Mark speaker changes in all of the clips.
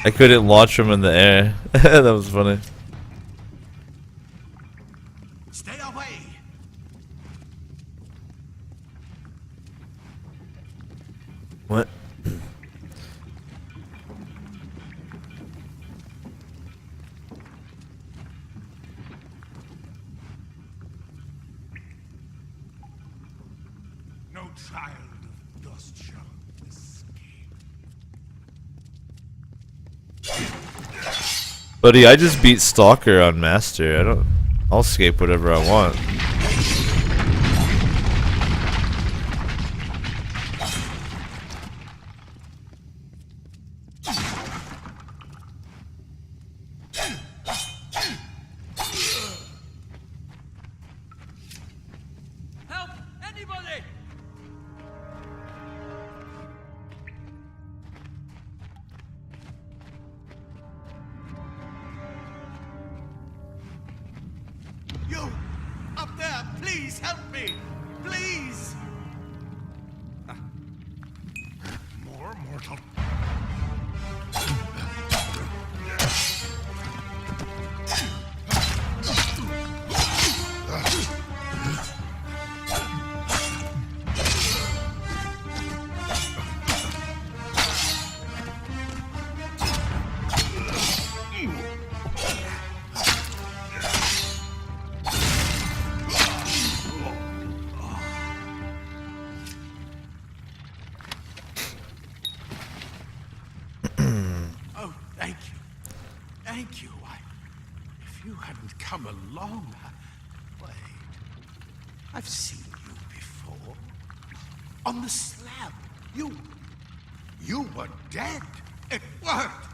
Speaker 1: I couldn't launch him in the air. That was funny.
Speaker 2: Stay away.
Speaker 1: What?
Speaker 2: No child of dust shall escape.
Speaker 1: Buddy, I just beat Stalker on Master. I'll escape whatever I want.
Speaker 2: Help! Anybody! You! Up there! Please help me! Please! More mortal. Oh, thank you. Thank you. If you hadn't come along, wait. I've seen you before. On the slab. You were dead. It worked.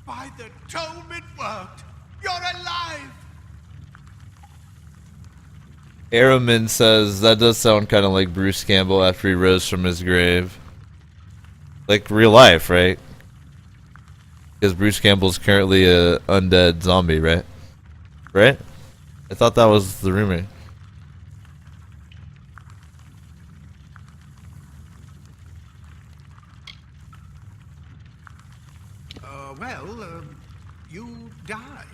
Speaker 2: By the tome, it worked. You're alive.
Speaker 1: Arrowman says that does sound kind of like Bruce Campbell after he rose from his grave. Like real life, right? Because Bruce Campbell's currently a undead zombie, right? Right? I thought that was the rumor.
Speaker 2: You died.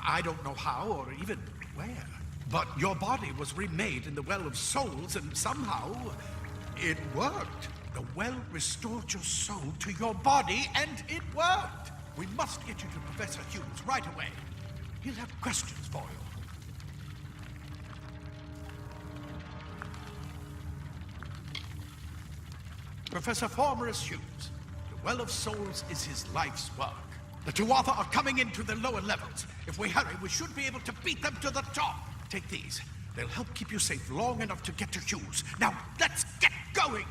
Speaker 2: I don't know how or even where. But your body was remade in the Well of Souls, and somehow it worked. The well restored your soul to your body, and it worked. We must get you to Professor Hughes right away. He'll have questions for you. Professor Formerus Hughes, the Well of Souls is his life's work. The Tuatha are coming into the lower levels. If we hurry, we should be able to beat them to the top. Take these. They'll help keep you safe long enough to get to Hughes. Now, let's get going!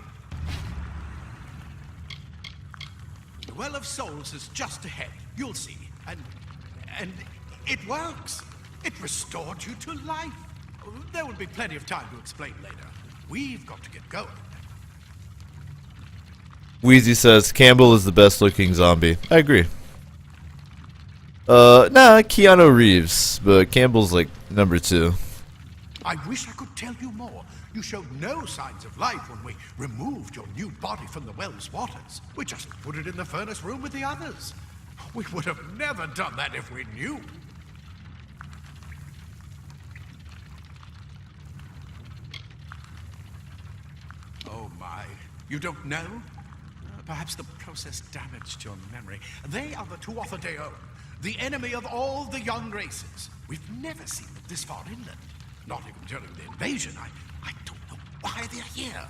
Speaker 2: The Well of Souls is just ahead. You'll see. And it works. It restored you to life. There will be plenty of time to explain later. We've got to get going.
Speaker 1: Wheezy says Campbell is the best looking zombie. I agree. Nah, Keanu Reeves, but Campbell's like number 2.
Speaker 2: I wish I could tell you more. You showed no signs of life when we removed your new body from the well's waters. We just put it in the furnace room with the others. We would have never done that if we knew. Oh my, you don't know? Perhaps the process damaged your memory. They are the Tuatha Deo, the enemy of all the young races. We've never seen them this far inland. Not even during the invasion. I don't know why they're here.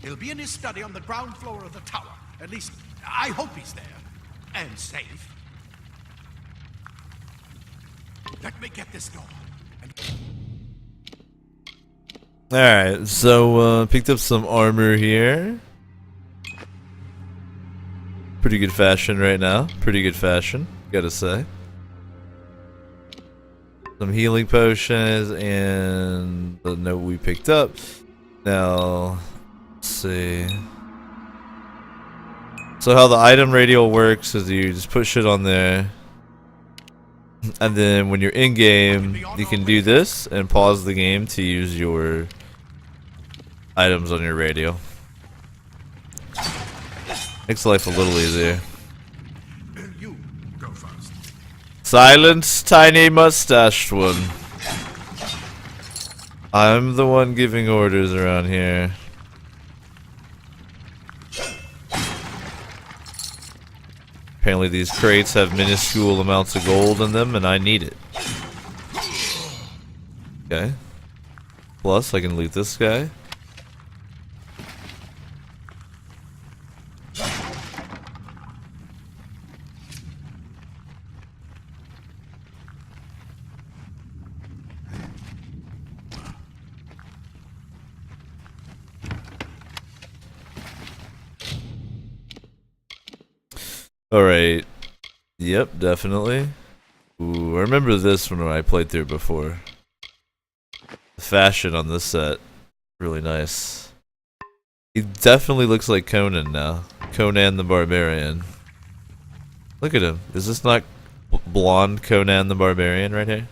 Speaker 2: He'll be in his study on the ground floor of the tower. At least, I hope he's there. And safe. Let me get this door.
Speaker 1: Alright, so picked up some armor here. Pretty good fashion right now. Pretty good fashion, gotta say. Some healing potions and the note we picked up. Now, let's see. So how the item radio works is you just put shit on there. And then when you're in game, you can do this and pause the game to use your items on your radio. Makes life a little easier.
Speaker 2: You go first.
Speaker 1: Silence, tiny mustached one. I'm the one giving orders around here. Apparently these crates have minuscule amounts of gold in them and I need it. Okay. Plus I can loot this guy. Alright. Yep, definitely. Ooh, I remember this one when I played through it before. The fashion on this set, really nice. He definitely looks like Conan now. Conan the Barbarian. Look at him. Is this not blonde Conan the Barbarian right here?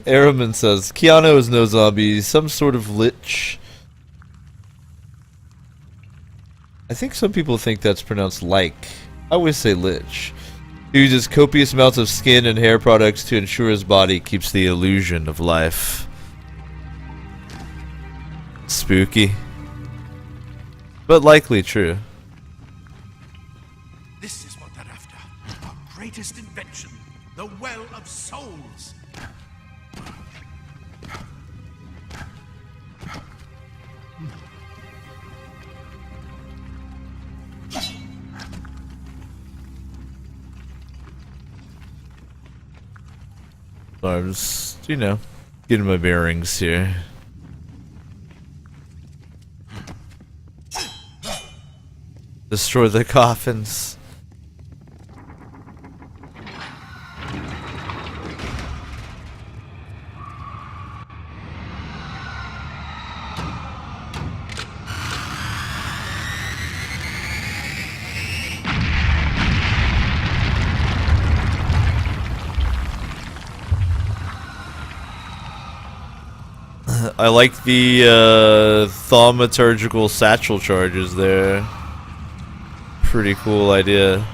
Speaker 1: Araman says, Keanu is no zombie, some sort of lich. I think some people think that's pronounced like. I always say lich. He uses copious amounts of skin and hair products to ensure his body keeps the illusion of life. Spooky. But likely true.
Speaker 2: This is what they're after. Our greatest invention, the Well of Souls.
Speaker 1: So I'm just, you know, getting my bearings here. Destroy the coffins. I like the thaumaturgical satchel charges there. Pretty cool idea.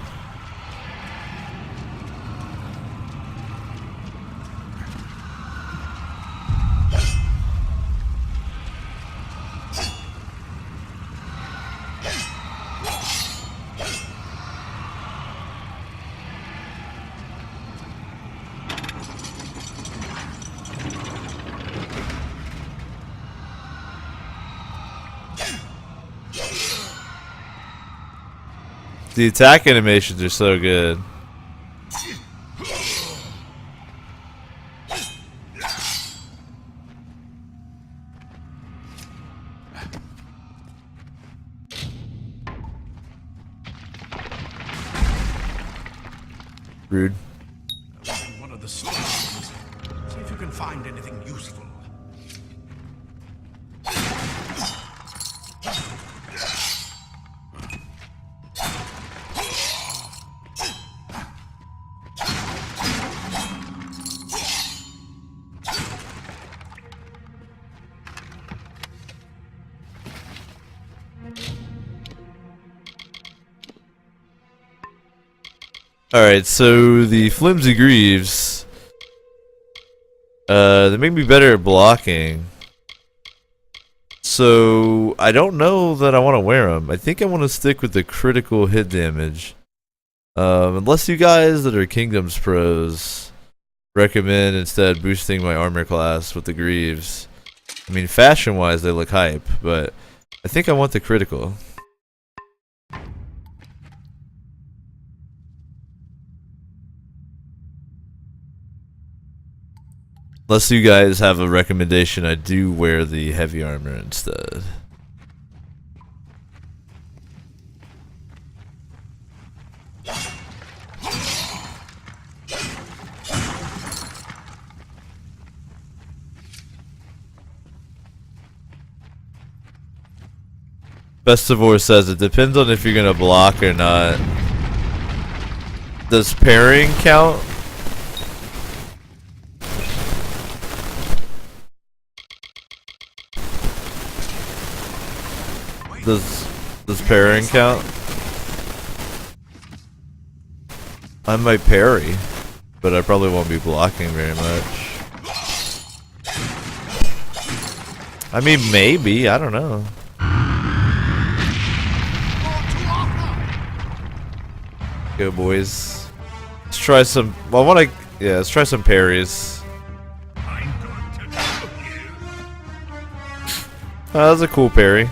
Speaker 1: The attack animations are so good. Rude.
Speaker 2: One of the stones. See if you can find anything useful.
Speaker 1: Alright, so the flimsy greaves, they make me better at blocking. So I don't know that I want to wear them. I think I want to stick with the critical hit damage. Unless you guys that are Kingdoms pros recommend instead boosting my armor class with the greaves. I mean, fashion wise they look hype, but I think I want the critical. Unless you guys have a recommendation, I do wear the heavy armor instead. Festivore says it depends on if you're gonna block or not. Does pairing count? Does parrying count? I might parry, but I probably won't be blocking very much. I mean, maybe, I don't know. Go, boys. Let's try some. Well, let's try some parries. Oh, that was a cool parry.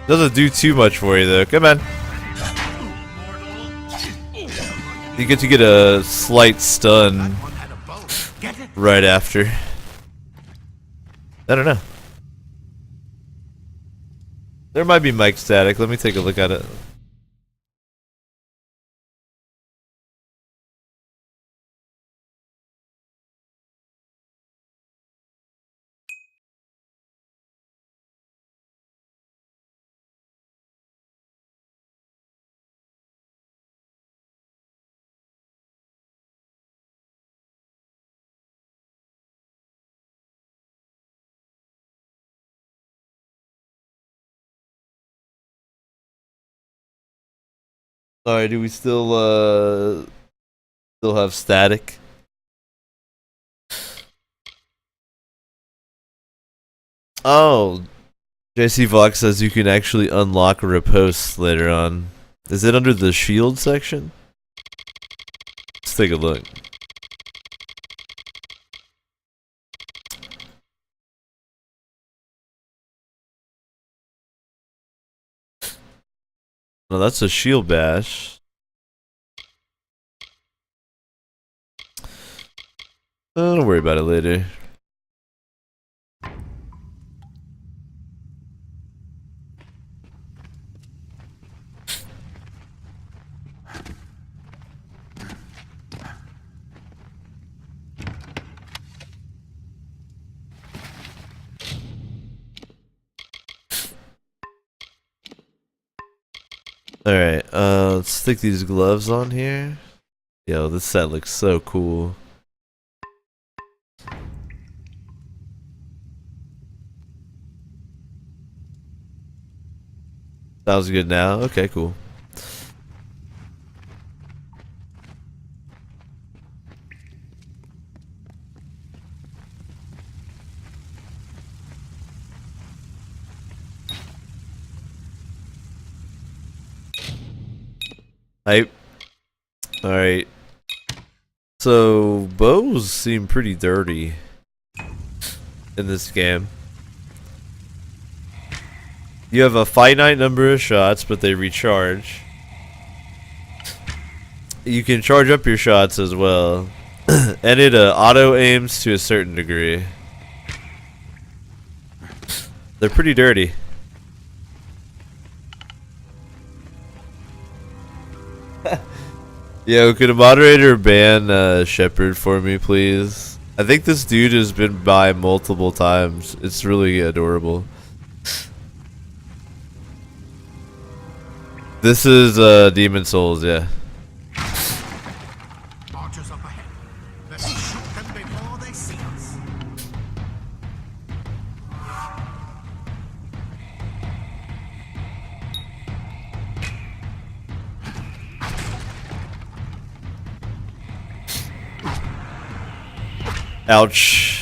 Speaker 1: Doesn't do too much for you though. Come on. You get to get a slight stun right after. I don't know. There might be mic static. Let me take a look at it. Alright, do we still have static? Oh, JC Vox says you can actually unlock riposte later on. Is it under the shield section? Let's take a look. No, that's a shield bash. Don't worry about it later. Alright, let's stick these gloves on here. Yo, this set looks so cool. Sounds good now? Okay, cool. Hype. Alright. So, bows seem pretty dirty in this game. You have a finite number of shots, but they recharge. You can charge up your shots as well. And it auto aims to a certain degree. They're pretty dirty. Yo, could a moderator ban Shepard for me, please? I think this dude has been by multiple times. It's really adorable. This is Demon Souls, yeah.
Speaker 2: Archers up ahead. Let's shoot them before they see us.
Speaker 1: Ouch.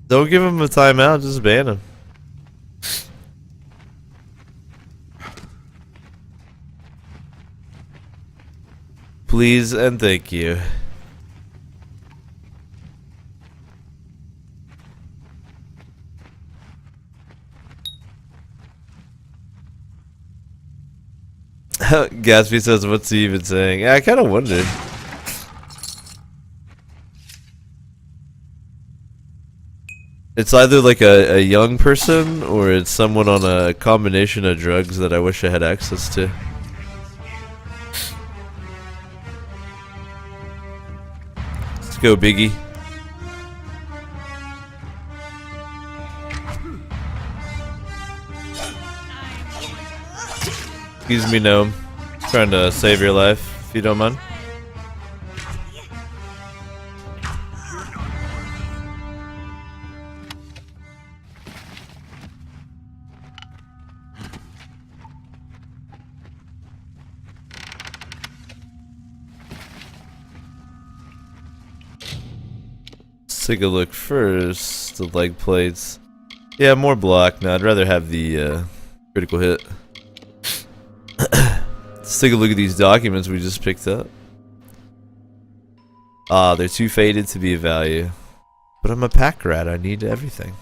Speaker 1: Don't give him a timeout, just ban him. Please and thank you. Gatsby says, what's he even saying? Yeah, I kind of wondered. It's either like a young person or it's someone on a combination of drugs that I wish I had access to. Let's go, Biggie. Excuse me, Gnome. Trying to save your life, if you don't mind. Let's take a look first. The leg plates. Yeah, more block. No, I'd rather have the critical hit. Let's take a look at these documents we just picked up. Ah, they're too faded to be of value. But I'm a pack rat, I need everything.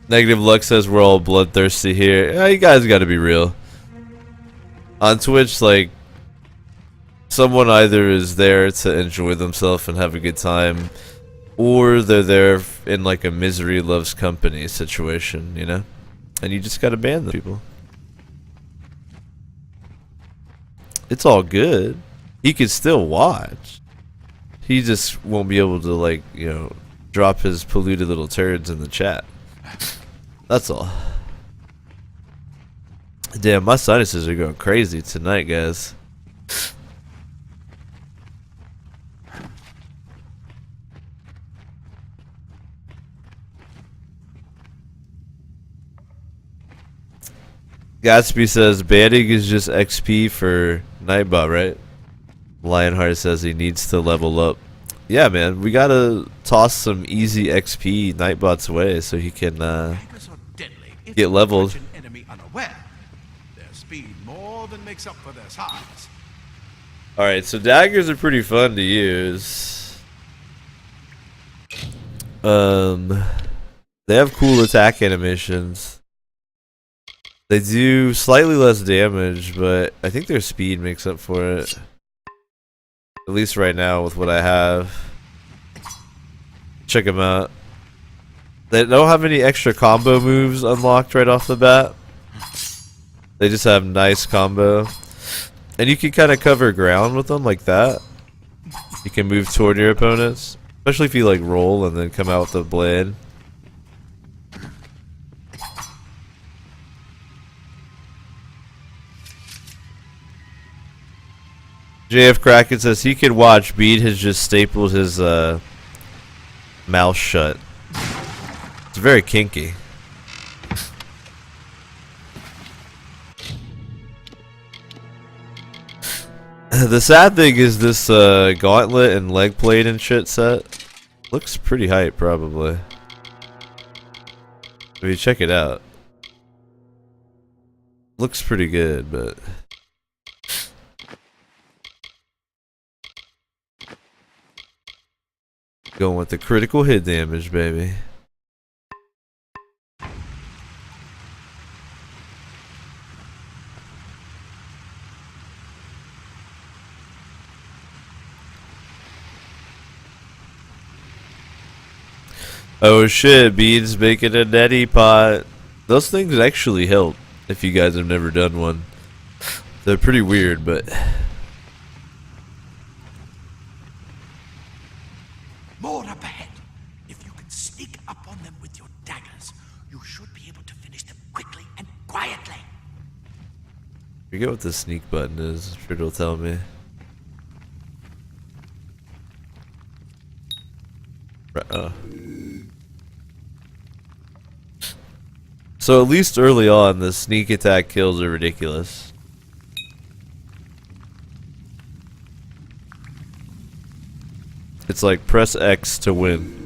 Speaker 1: Negative Luck says we're all bloodthirsty here. Yeah, you guys gotta be real. On Twitch, like, someone either is there to enjoy themselves and have a good time, or they're there in like a misery loves company situation, you know? And you just gotta ban the people. It's all good. He could still watch. He just won't be able to, like, you know, drop his polluted little turds in the chat. That's all. Damn, my sinuses are going crazy tonight, guys. Gatsby says banning is just XP for Nightbot, right? Lionheart says he needs to level up. Yeah, man, we gotta toss some easy XP Nightbot's way so he can get leveled.
Speaker 2: Enemy unaware. Their speed more than makes up for their size.
Speaker 1: Alright, so daggers are pretty fun to use. They have cool attack animations. They do slightly less damage, but I think their speed makes up for it. At least right now with what I have. Check them out. They don't have any extra combo moves unlocked right off the bat. They just have nice combo. And you can kind of cover ground with them like that. You can move toward your opponents. Especially if you like roll and then come out with the blade. JF Kraken says he can watch. Beat has just stapled his mouth shut. It's very kinky. The sad thing is this gauntlet and leg plate and shit set looks pretty hype, probably. I mean, check it out. Looks pretty good, but going with the critical hit damage, baby. Oh shit, Beans making a neti pot. Those things actually help if you guys have never done one. They're pretty weird, but
Speaker 2: More up ahead. If you can sneak up on them with your daggers, you should be able to finish them quickly and quietly.
Speaker 1: I forget what the sneak button is. I'm sure it'll tell me. So at least early on, the sneak attack kills are ridiculous. It's like press X to win.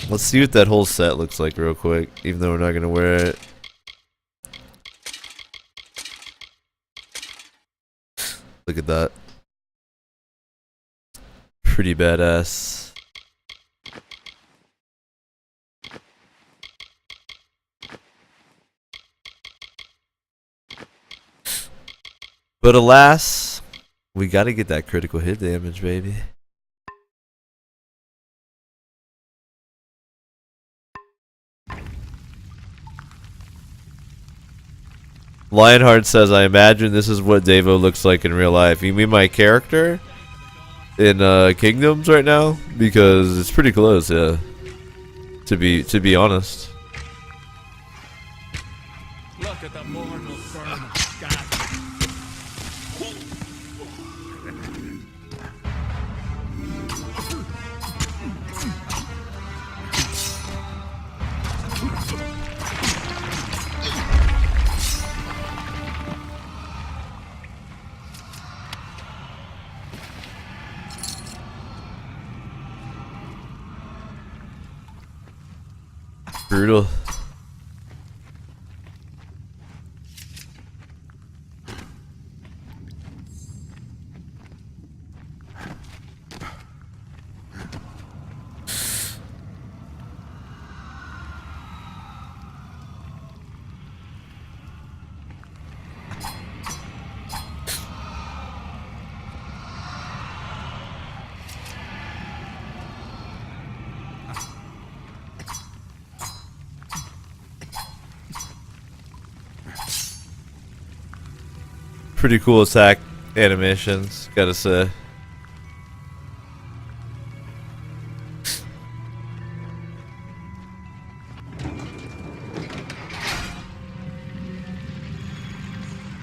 Speaker 1: Let's see what that whole set looks like real quick, even though we're not gonna wear it. Look at that. pretty badass. But alas, we gotta get that critical hit damage, baby. Lionheart says, I imagine this is what Devo looks like in real life. You mean my character in Kingdoms right now? Because it's pretty close, yeah. To be honest.
Speaker 3: Look at the mortal burn.
Speaker 1: Brutal. Pretty cool attack animations, gotta say.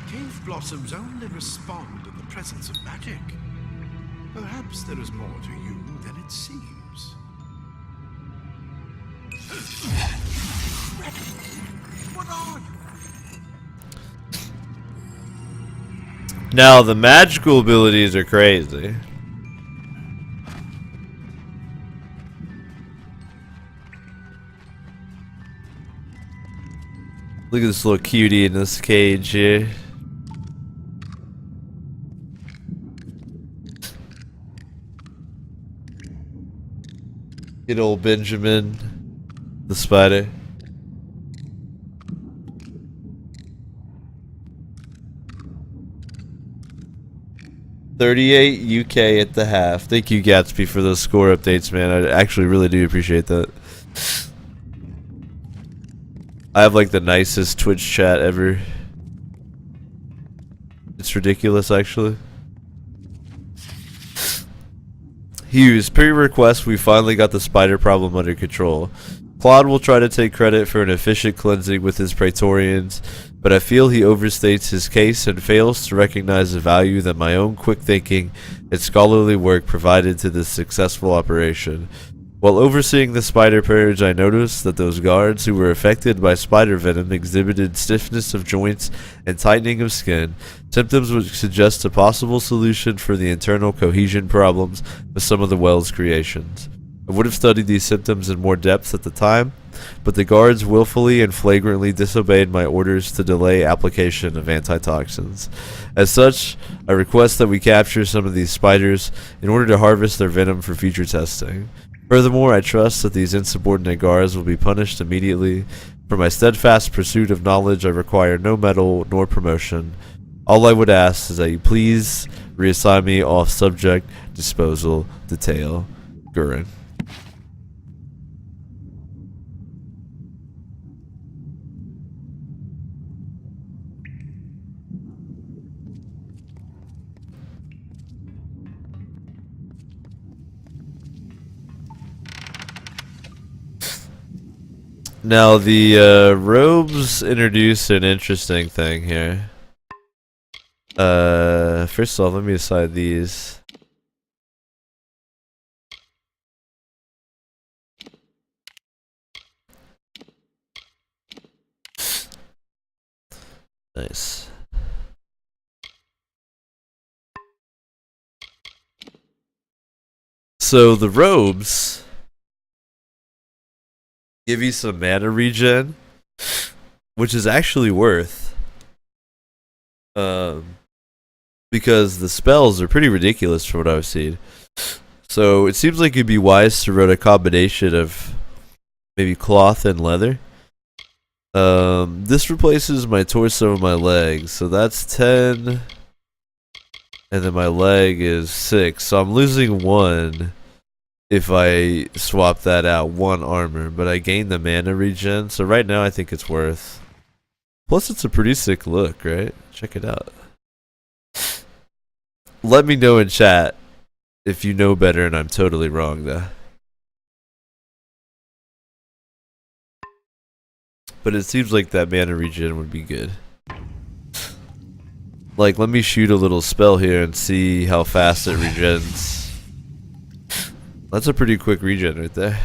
Speaker 2: Cave blossoms only respond in the presence of magic. Perhaps there is more to you than it seems. What are you?
Speaker 1: Now the magical abilities are crazy. Look at this little cutie in this cage here. Good old Benjamin, the spider. $38 UK at the half. Thank you, Gatsby, for those score updates, man. I actually really do appreciate that. I have like the nicest Twitch chat ever. It's ridiculous, actually. Hughes, per your request, we finally got the spider problem under control. Claude will try to take credit for an efficient cleansing with his Praetorians, but I feel he overstates his case and fails to recognize the value that my own quick thinking and scholarly work provided to this successful operation. While overseeing the spider purge, I noticed that those guards who were affected by spider venom exhibited stiffness of joints and tightening of skin, symptoms which suggest a possible solution for the internal cohesion problems with some of the well's creations. I would have studied these symptoms in more depth at the time, but the guards willfully and flagrantly disobeyed my orders to delay application of antitoxins. As such, I request that we capture some of these spiders in order to harvest their venom for future testing. Furthermore, I trust that these insubordinate guards will be punished immediately. For my steadfast pursuit of knowledge, I require no medal nor promotion. All I would ask is that you please reassign me off subject disposal detail. Gurin. Now the robes introduce an interesting thing here. First of all, let me aside these. Nice. So the robes give you some mana regen, which is actually worth, because the spells are pretty ridiculous from what I've seen. So it seems like it'd be wise to run a combination of maybe cloth and leather. This replaces my torso and my legs, so that's 10. And then my leg is 6, so I'm losing 1 if I swap that out, 1 armor, but I gain the mana regen, so right now I think it's worth. Plus it's a pretty sick look, right? Check it out. Let me know in chat if you know better and I'm totally wrong though. But it seems like that mana regen would be good. Like, let me shoot a little spell here and see how fast it regens. That's a pretty quick regen right there.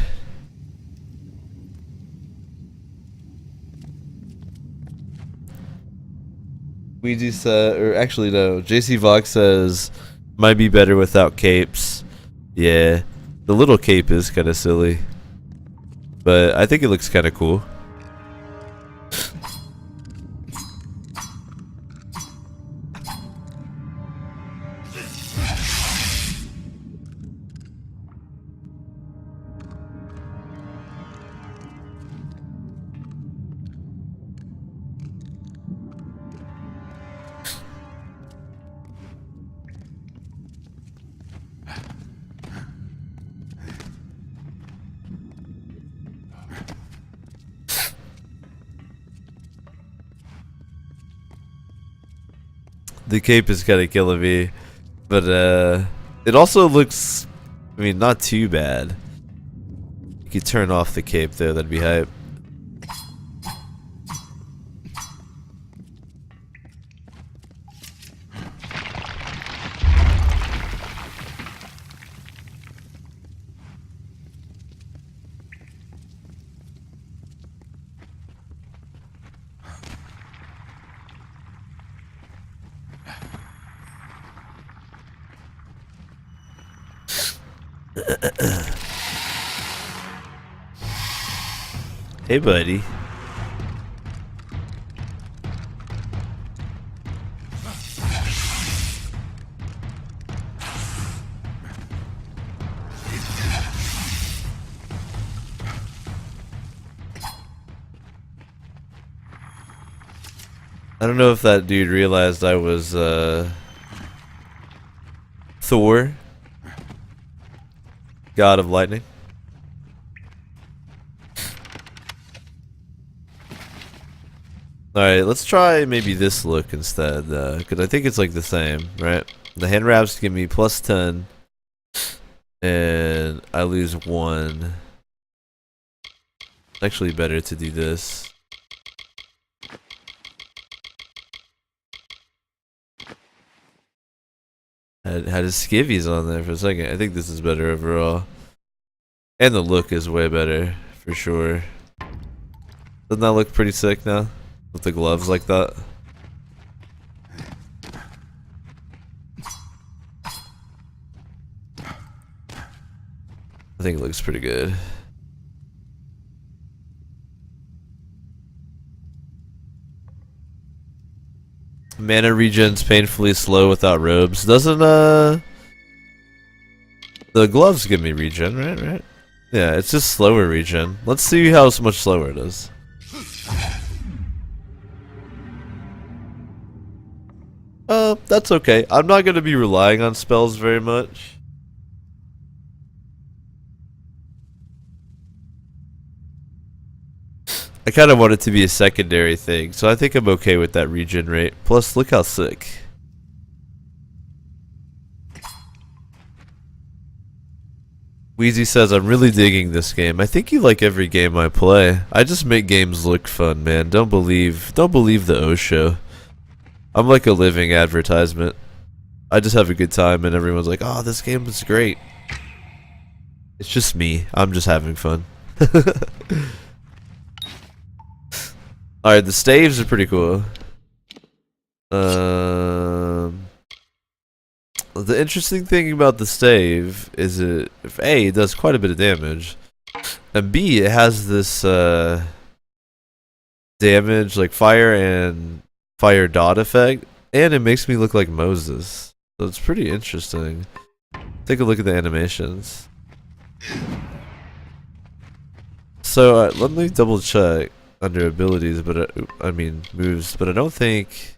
Speaker 1: Ouija said, or actually no, JC Vox says, might be better without capes. Yeah, the little cape is kind of silly. But I think it looks kind of cool. The cape is kind of killing me, but it also looks, I mean, not too bad. You could turn off the cape there, that'd be hype. Hey, buddy. I don't know if that dude realized I was Thor, God of Lightning. Alright, let's try maybe this look instead, because I think it's like the same, right? The hand wraps give me plus 10, and I lose 1. It's actually better to do this. Had his skivvies on there for a second. I think this is better overall. And the look is way better, for sure. Doesn't that look pretty sick now? With the gloves like that. I think it looks pretty good. Mana regen's painfully slow without robes. Doesn't the gloves give me regen, right? Yeah, it's just slower regen. Let's see how much slower it is. That's okay. I'm not gonna be relying on spells very much. I kind of want it to be a secondary thing, so I think I'm okay with that regen rate. Plus, look how sick. Wheezy says, I'm really digging this game. I think you like every game I play. I just make games look fun, man. Don't believe the O show. I'm like a living advertisement. I just have a good time and everyone's like, oh, this game is great. It's just me. I'm just having fun. Alright, the staves are pretty cool. The interesting thing about the stave is it does quite a bit of damage. And B, it has this damage like fire and fire dot effect, and it makes me look like Moses. So it's pretty interesting. Take a look at the animations. So let me double check under abilities, but I mean moves, but I don't think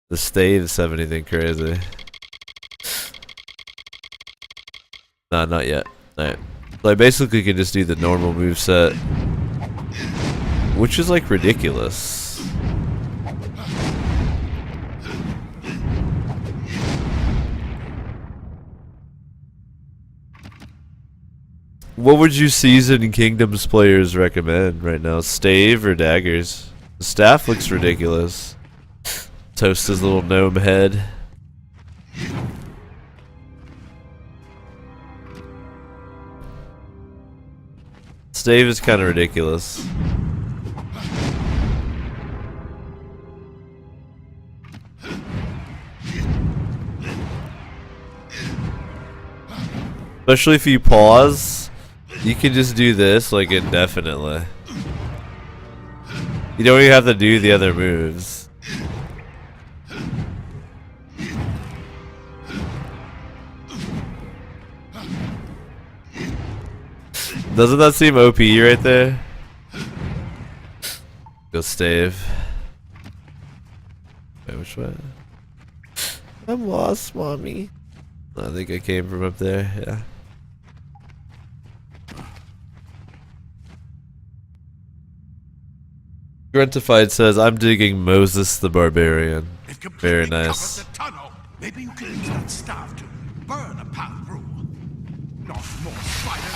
Speaker 1: the staves have anything crazy. Nah, not yet. Alright. So I basically can just do the normal moveset, which is like ridiculous. What would you seasoned Kingdoms players recommend right now? Stave or daggers? The staff looks ridiculous. Toast his little gnome head. Stave is kind of ridiculous. Especially if you pause, you can just do this like indefinitely. You don't even have to do the other moves. Doesn't that seem OP right there? Go stave. Wait, which way? I'm lost, mommy. I think I came from up there, yeah. Gruntified says, I'm digging Moses the Barbarian. Very nice.
Speaker 2: The tunnel. Maybe you can use that staff to burn a path through. Not more spiders.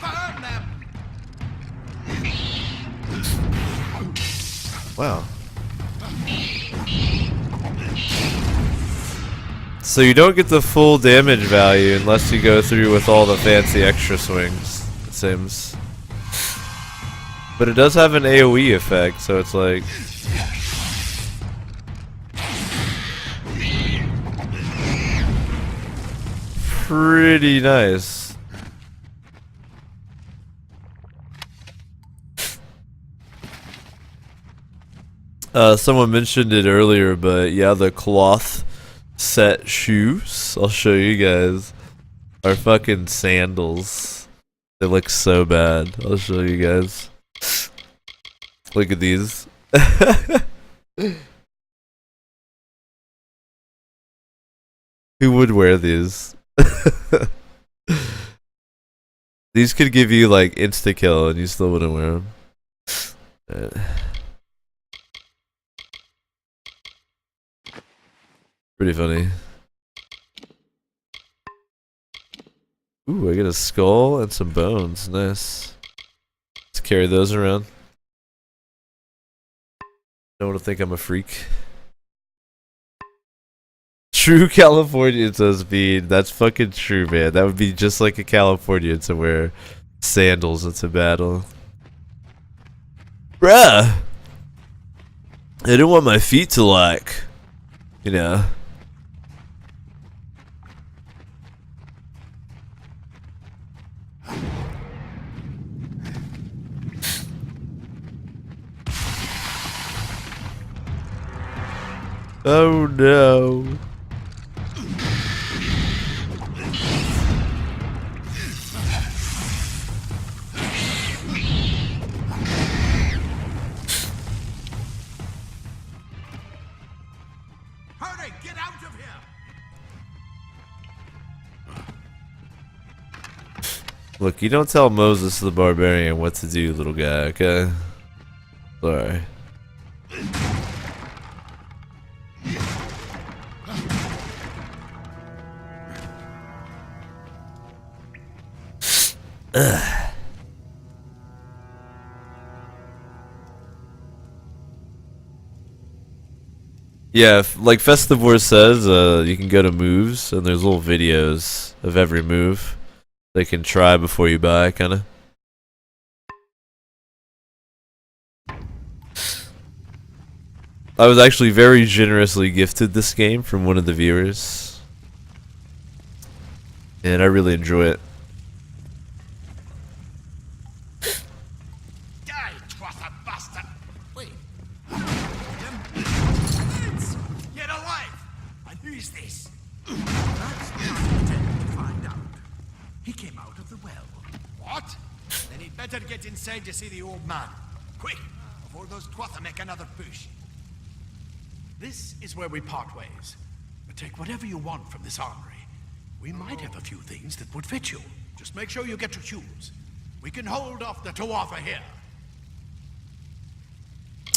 Speaker 2: Burn them.
Speaker 1: Wow. So you don't get the full damage value unless you go through with all the fancy extra swings, it seems. But it does have an AoE effect, so it's like... pretty nice. Someone mentioned it earlier, but yeah, the cloth set shoes, I'll show you guys, are fucking sandals. They look so bad. I'll show you guys. Look at these. Who would wear these? These could give you like insta kill and you still wouldn't wear them. Pretty funny. Ooh, I get a skull and some bones. Nice. Let's carry those around. Don't want to think I'm a freak. True Californian, says Bean. That's fucking true, man. That would be just like a Californian to wear sandals into battle. Bruh! I didn't want my feet to like, you know. Oh no.
Speaker 2: Hurry, get out of here.
Speaker 1: Look, you don't tell Moses the Barbarian what to do, little guy, okay? Sorry. Ugh. Yeah, like Festivore says, you can go to moves and there's little videos of every move they can try before you buy, kinda. I was actually very generously gifted this game from one of the viewers, and I really enjoy it.
Speaker 2: Get alive! And who's this? That's not pretending to find He came out of the well.
Speaker 4: What? Then he'd better get inside to see the old man. Quick, before those Twatha make another push.
Speaker 2: This is where we part ways. But take whatever you want from this armory. We might have a few things that would fit you. Just make sure you get to choose. We can hold off the Tuatha here.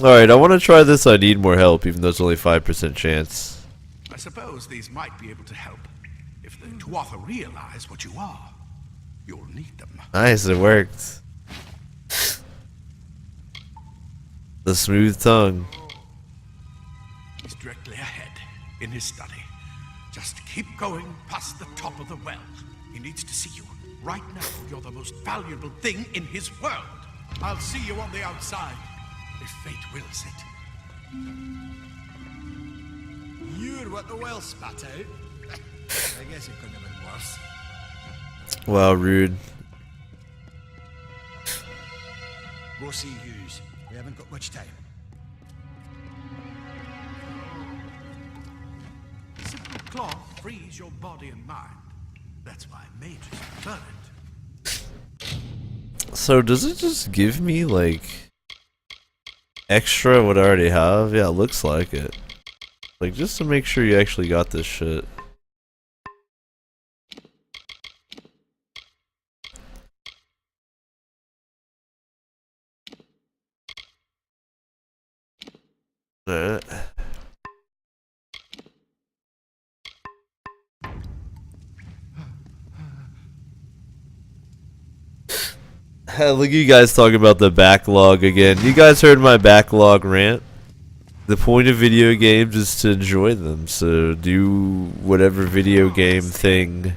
Speaker 1: Alright, I want to try this. I need more help, even though it's only 5% chance.
Speaker 2: I suppose these might be able to help. If the Tuatha realize what you are, you'll need them.
Speaker 1: Nice, it worked. The smooth tongue.
Speaker 2: He's directly ahead, in his study. Just keep going past the top of the well. He needs to see you. Right now, you're the most valuable thing in his world. I'll see you on the outside, if fate wills it.
Speaker 4: You're what the well spat out. I guess it couldn't have been worse.
Speaker 1: Wow, rude.
Speaker 4: Go see Hughes. We haven't got much time.
Speaker 2: Simple cloth frees your body and mind. That's why mages prefer it.
Speaker 1: So does it just give me like extra what I already have? Yeah, it looks like it. Like just to make sure you actually got this shit. Alright. Look at you guys talking about the backlog again. You guys heard my backlog rant? The point of video games is to enjoy them, so do whatever video game thing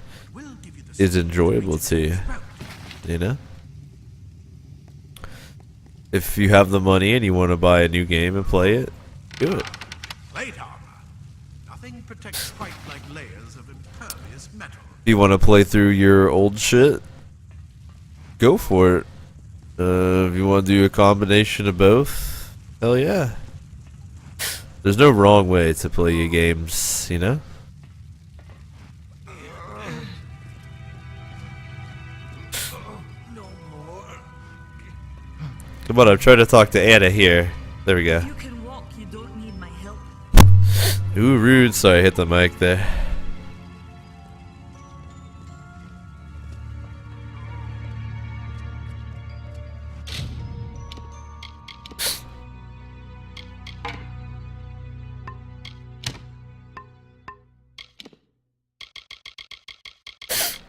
Speaker 1: is enjoyable to you. You know? If you have the money and you want to buy a new game and play it, do it.
Speaker 2: Plate armor. Nothing protects quite like layers of impervious metal.
Speaker 1: If you want to play through your old shit, go for it. If you want to do a combination of both, hell yeah. There's no wrong way to play your games, you know? Come on, I'm trying to talk to Anna here. There we go.
Speaker 5: You can walk, you don't need my help.
Speaker 1: Ooh, rude. Sorry, I hit the mic there.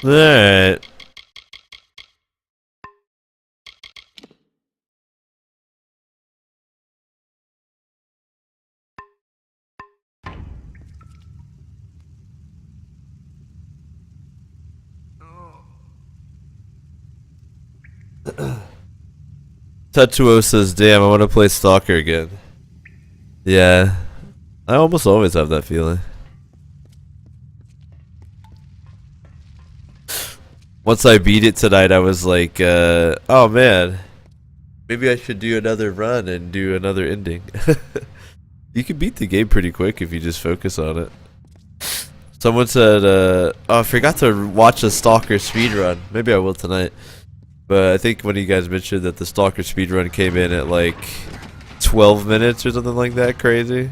Speaker 1: Alright. Tetsuo says, damn, I want to play Stalker again. Yeah. I almost always have that feeling. Once I beat it tonight, I was like, oh man, maybe I should do another run and do another ending. You can beat the game pretty quick if you just focus on it. Someone said, oh, I forgot to watch a Stalker speedrun. Maybe I will tonight. But I think one of you guys mentioned that the Stalker speedrun came in at like 12 minutes or something like that. Crazy.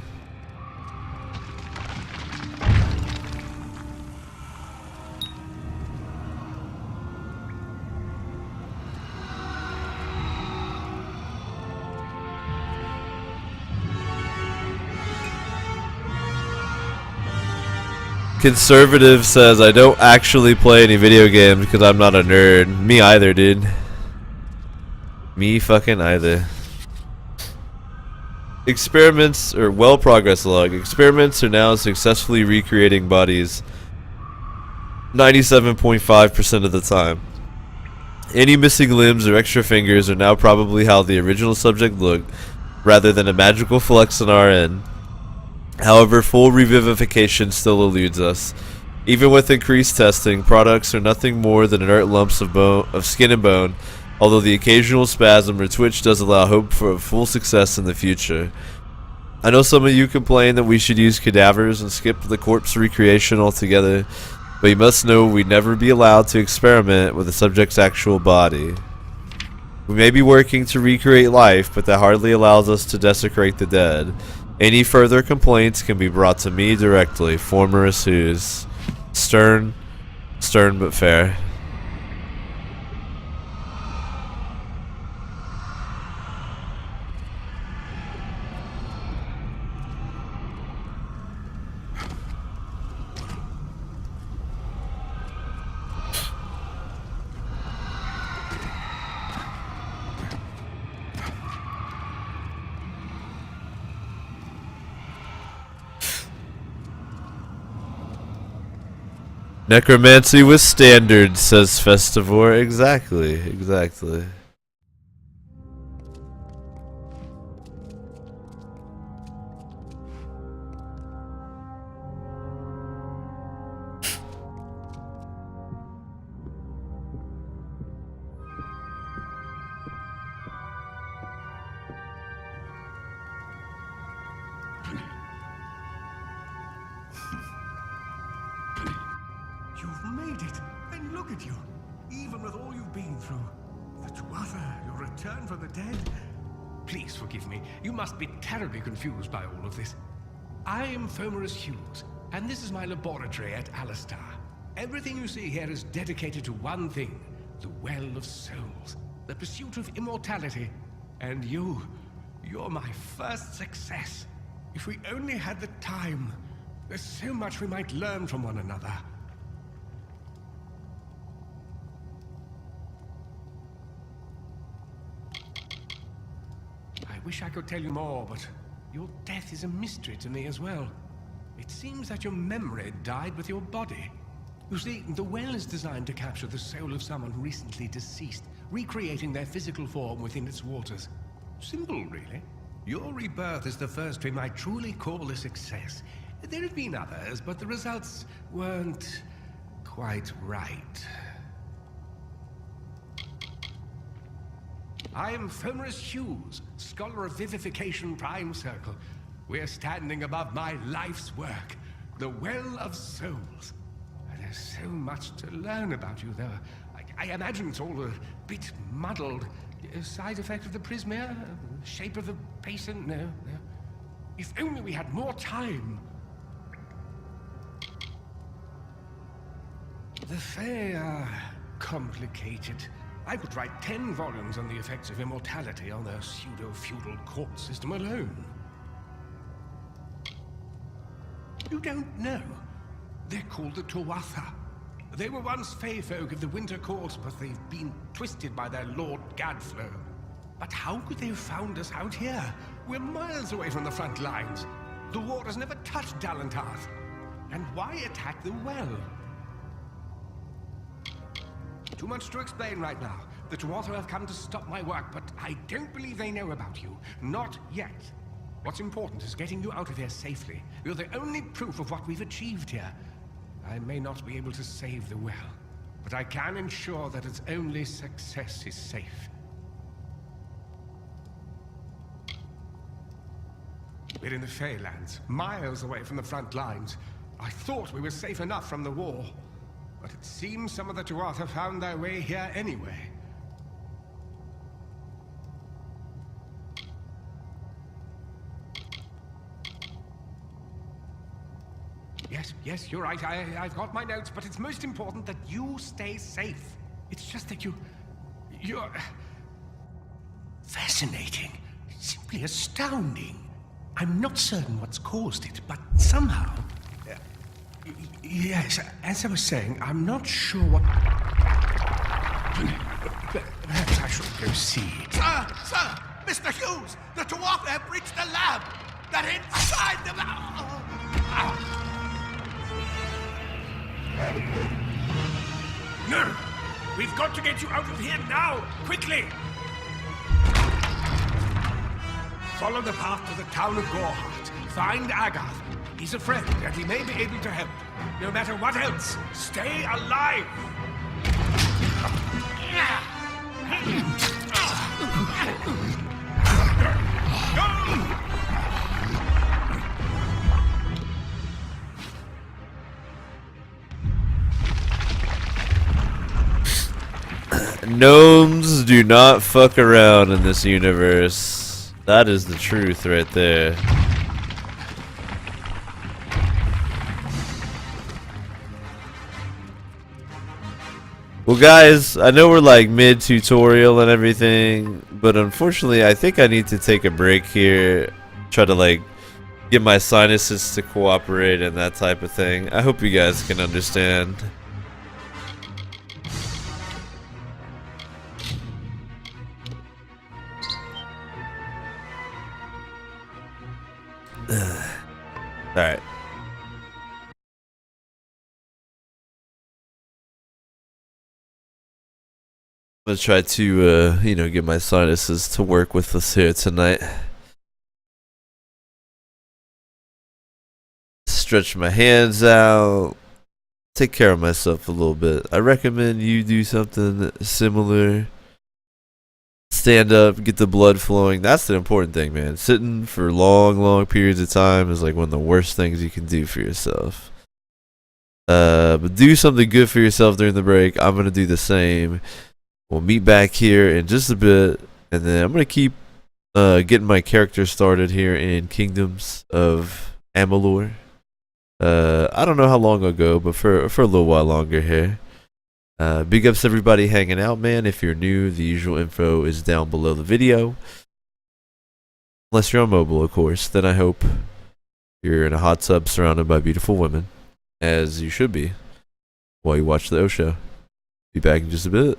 Speaker 1: Conservative says, I don't actually play any video games because I'm not a nerd. Me either, dude. Me fucking either. Experiments, or well progress log. Experiments are now successfully recreating bodies 97.5% of the time. Any missing limbs or extra fingers are now probably how the original subject looked, rather than a magical flex on our end. However, full revivification still eludes us. Even with increased testing, products are nothing more than inert lumps of skin and bone, although the occasional spasm or twitch does allow hope for a full success in the future. I know some of you complain that we should use cadavers and skip the corpse recreation altogether. But you must know we'd never be allowed to experiment with the subject's actual body. We may be working to recreate life, but that hardly allows us to desecrate the dead. Any further complaints can be brought to me directly, former Asus. Stern but fair. Necromancy with standards, says Festivore. Exactly.
Speaker 2: You've made it, and look at you. Even with all you've been through. The Tuatha, your return from the dead.
Speaker 6: Please forgive me. You must be terribly confused by all of this. I am Fomerus Hughes, and this is my laboratory at Alistar. Everything you see here is dedicated to one thing, the Well of Souls, the pursuit of immortality. And you're my first success. If we only had the time, there's so much we might learn from one another. I wish I could tell you more, but your death is a mystery to me as well. It seems that your memory died with your body. You see, the well is designed to capture the soul of someone recently deceased, recreating their physical form within its waters. Simple, really. Your rebirth is the first we might truly call a success. There have been others, but the results weren't quite right. I am Fomerus Hughes, Scholar of Vivification Prime Circle. We're standing above my life's work, the Well of Souls. There's so much to learn about you, though. I imagine it's all a bit muddled. A side effect of the prismia? Shape of the basin? No. If only we had more time. The Fae are complicated. I could write 10 volumes on the effects of immortality on their pseudo-feudal court system alone. You don't know. They're called the Tuatha. They were once Fae folk of the Winter Court, but they've been twisted by their Lord Gadflow. But how could they have found us out here? We're miles away from the front lines. The war has never touched Dalantarth. And why attack the well? Too much to explain right now. The Tuatha have come to stop my work, but I don't believe they know about you. Not yet. What's important is getting you out of here safely. You're the only proof of what we've achieved here. I may not be able to save the well, but I can ensure that its only success is safe. We're in the Feylands, miles away from the front lines. I thought we were safe enough from the war, but it seems some of the Tuatha found their way here anyway. Yes, you're right. I've got my notes, but it's most important that you stay safe. It's just that you're fascinating. Simply astounding. I'm not certain what's caused it, but somehow... Yes, as I was saying, I'm not sure what... Perhaps I should go see.
Speaker 2: Sir! Mr. Hughes! The Tuatha have breached the lab! They're inside the lab!
Speaker 6: No! We've got to get you out of here now! Quickly! Follow the path to the town of Gorhart. Find Agath. He's a friend, and he may be able to help. No matter what else, stay alive!
Speaker 1: Gnomes do not fuck around in this universe. That is the truth right there. Well guys, I know we're like mid-tutorial and everything, but unfortunately I think I need to take a break here. Try to like get my sinuses to cooperate and that type of thing. I hope you guys can understand. Alright. I'm gonna try to, you know, get my sinuses to work with us here tonight. Stretch my hands out. Take care of myself a little bit. I recommend you do something similar. Stand up, get the blood flowing. That's the important thing, man. Sitting for long periods of time is like one of the worst things you can do for yourself. But do something good for yourself during the break. I'm gonna do the same. We'll meet back here in just a bit, and then I'm gonna keep getting my character started here in Kingdoms of Amalur. I don't know how long ago, but for a little while longer here. Big ups to everybody hanging out, man. If you're new, the usual info is down below the video. Unless you're on mobile, of course. Then I hope you're in a hot tub surrounded by beautiful women, as you should be, while you watch the O Show. Be back in just a bit.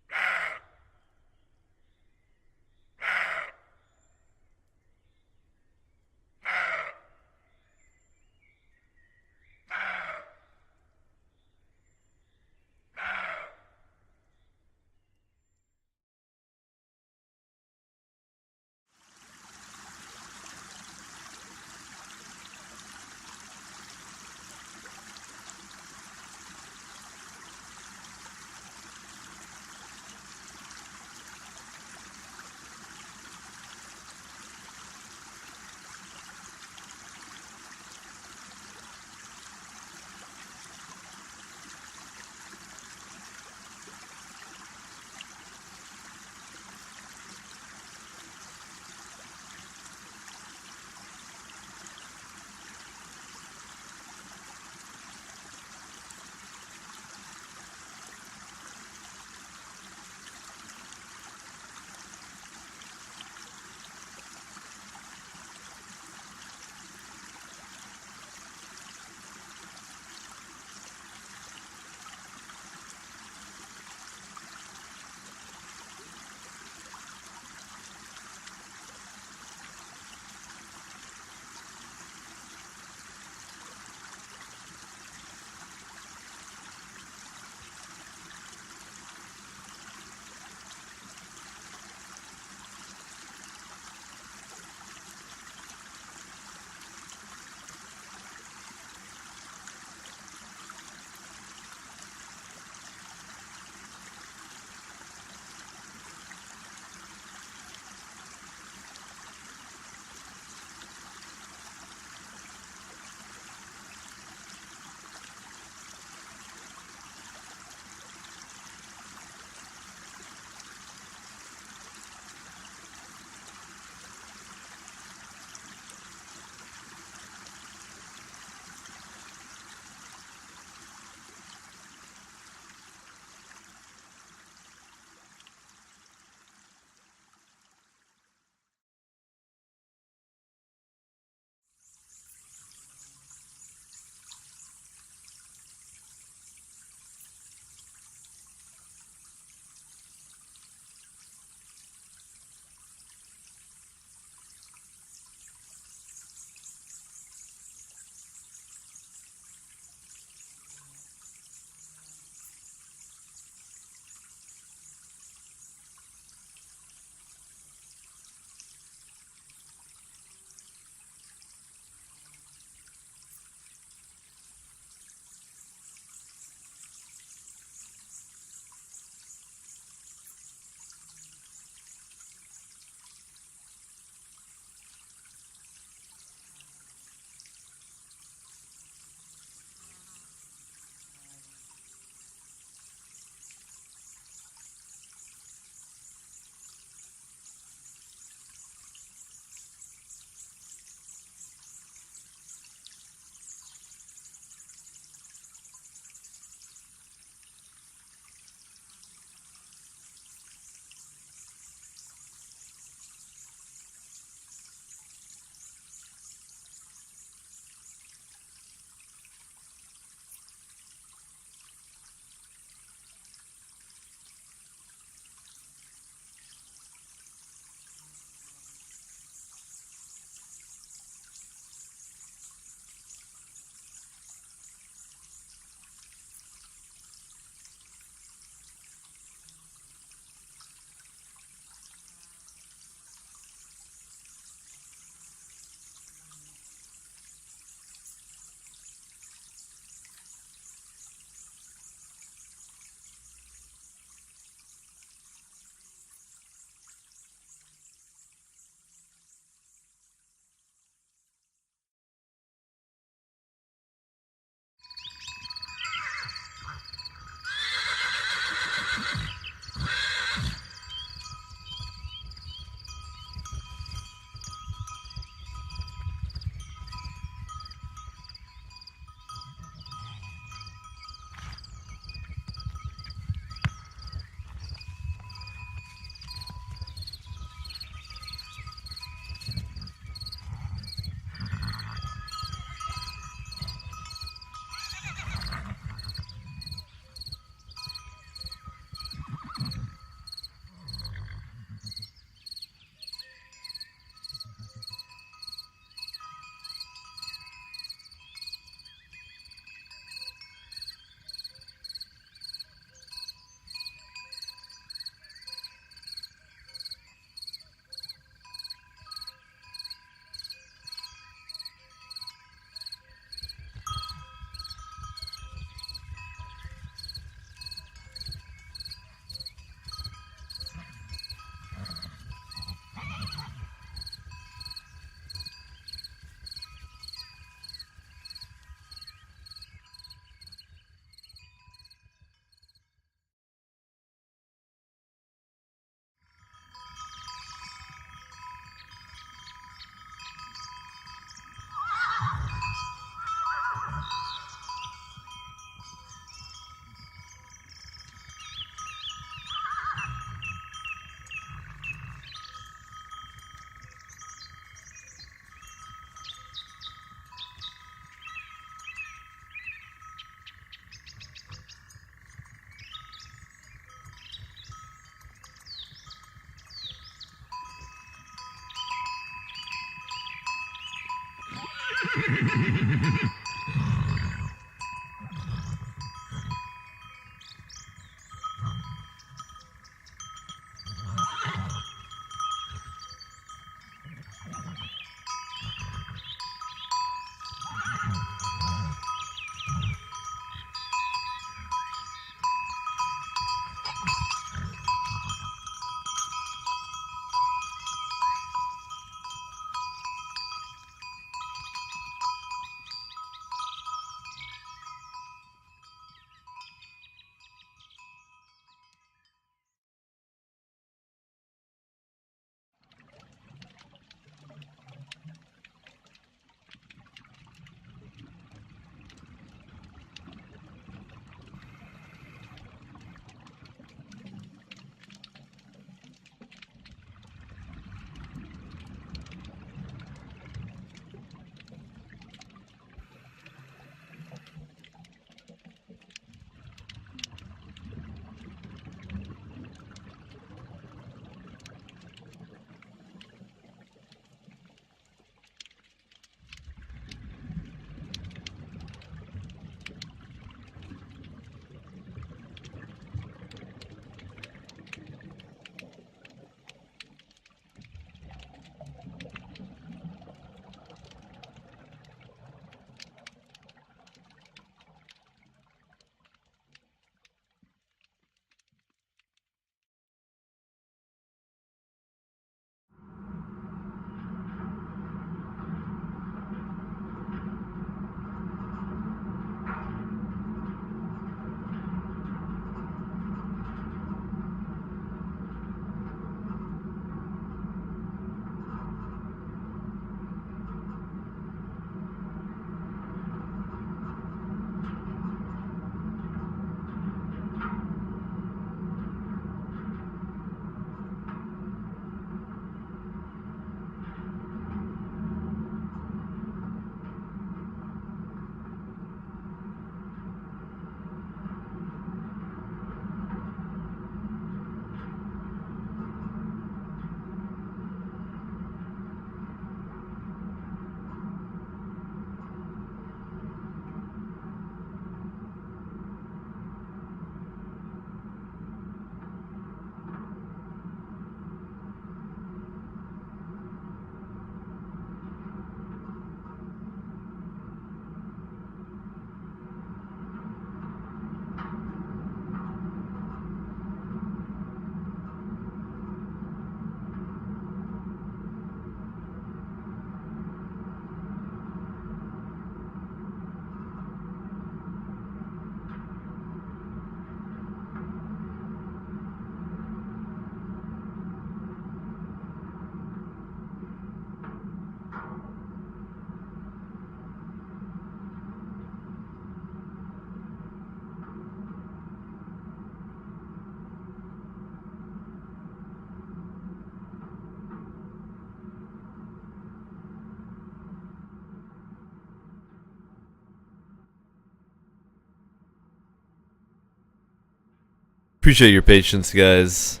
Speaker 1: Appreciate your patience, guys.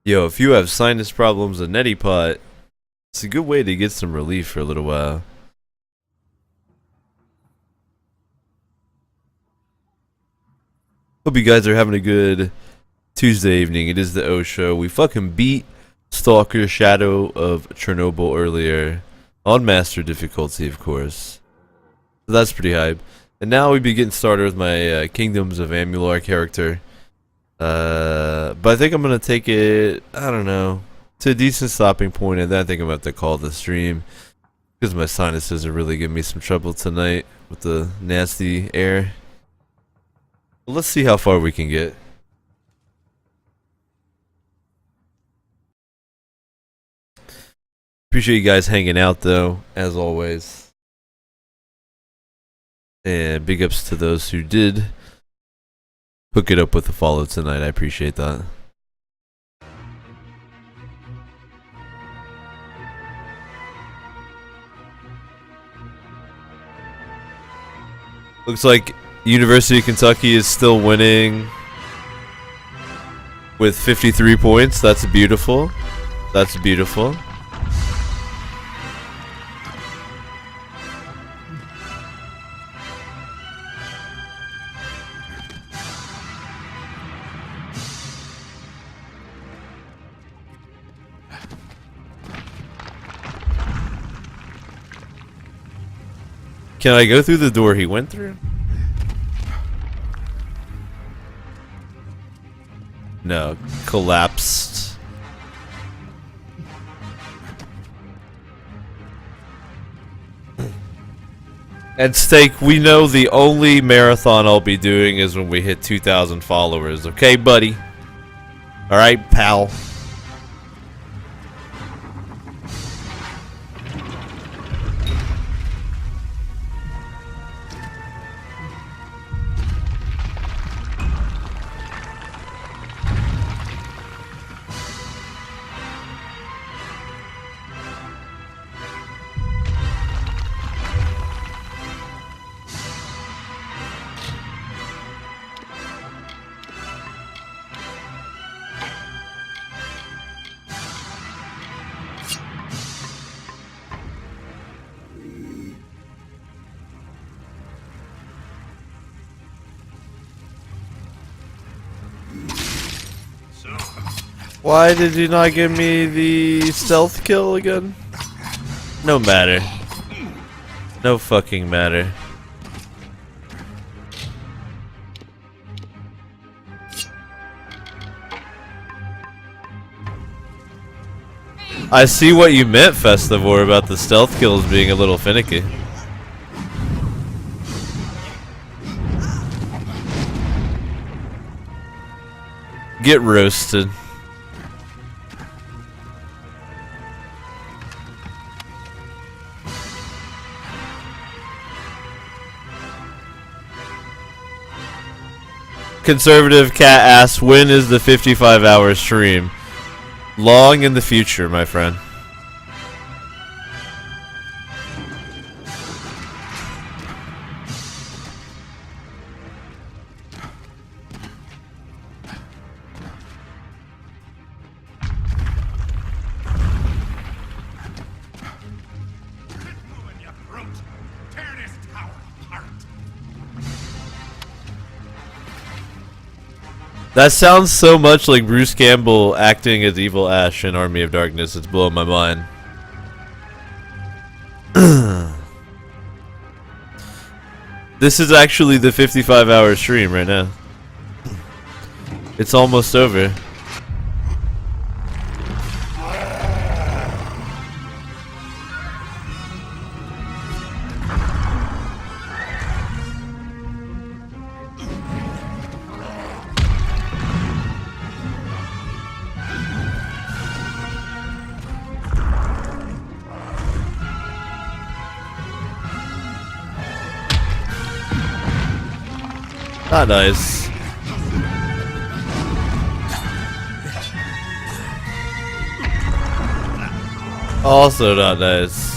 Speaker 1: Yo, if you have sinus problems and neti pot, it's a good way to get some relief for a little while. Hope you guys are having a good Tuesday evening. It is the O Show. We fucking beat Stalker Shadow of Chernobyl earlier on Master difficulty, of course. So that's pretty hype. And now we be getting started with my Kingdoms of Amalur character. But I think I'm gonna take it, I don't know, to a decent stopping point, and then I think I'm gonna have to call the stream because my sinuses are really giving me some trouble tonight with the nasty air. But let's see how far we can get. Appreciate you guys hanging out, though, as always. And big ups to those who did hook it up with a follow tonight. I appreciate that. Looks like University of Kentucky is still winning with 53 points. That's beautiful. That's beautiful. Can I go through the door he went through? No, collapsed. At stake, we know the only marathon I'll be doing is when we hit 2,000 followers. Okay, buddy? Alright, pal. Why did you not give me the stealth kill again? No matter. No fucking matter. I see what you meant, Festivore, about the stealth kills being a little finicky. Get roasted. Conservative Cat asks, when is the 55-hour stream? Long in the future, my friend. That sounds so much like Bruce Campbell acting as Evil Ash in Army of Darkness. It's blowing my mind. This is actually the 55-hour stream right now. It's almost over. Not nice. Also not nice.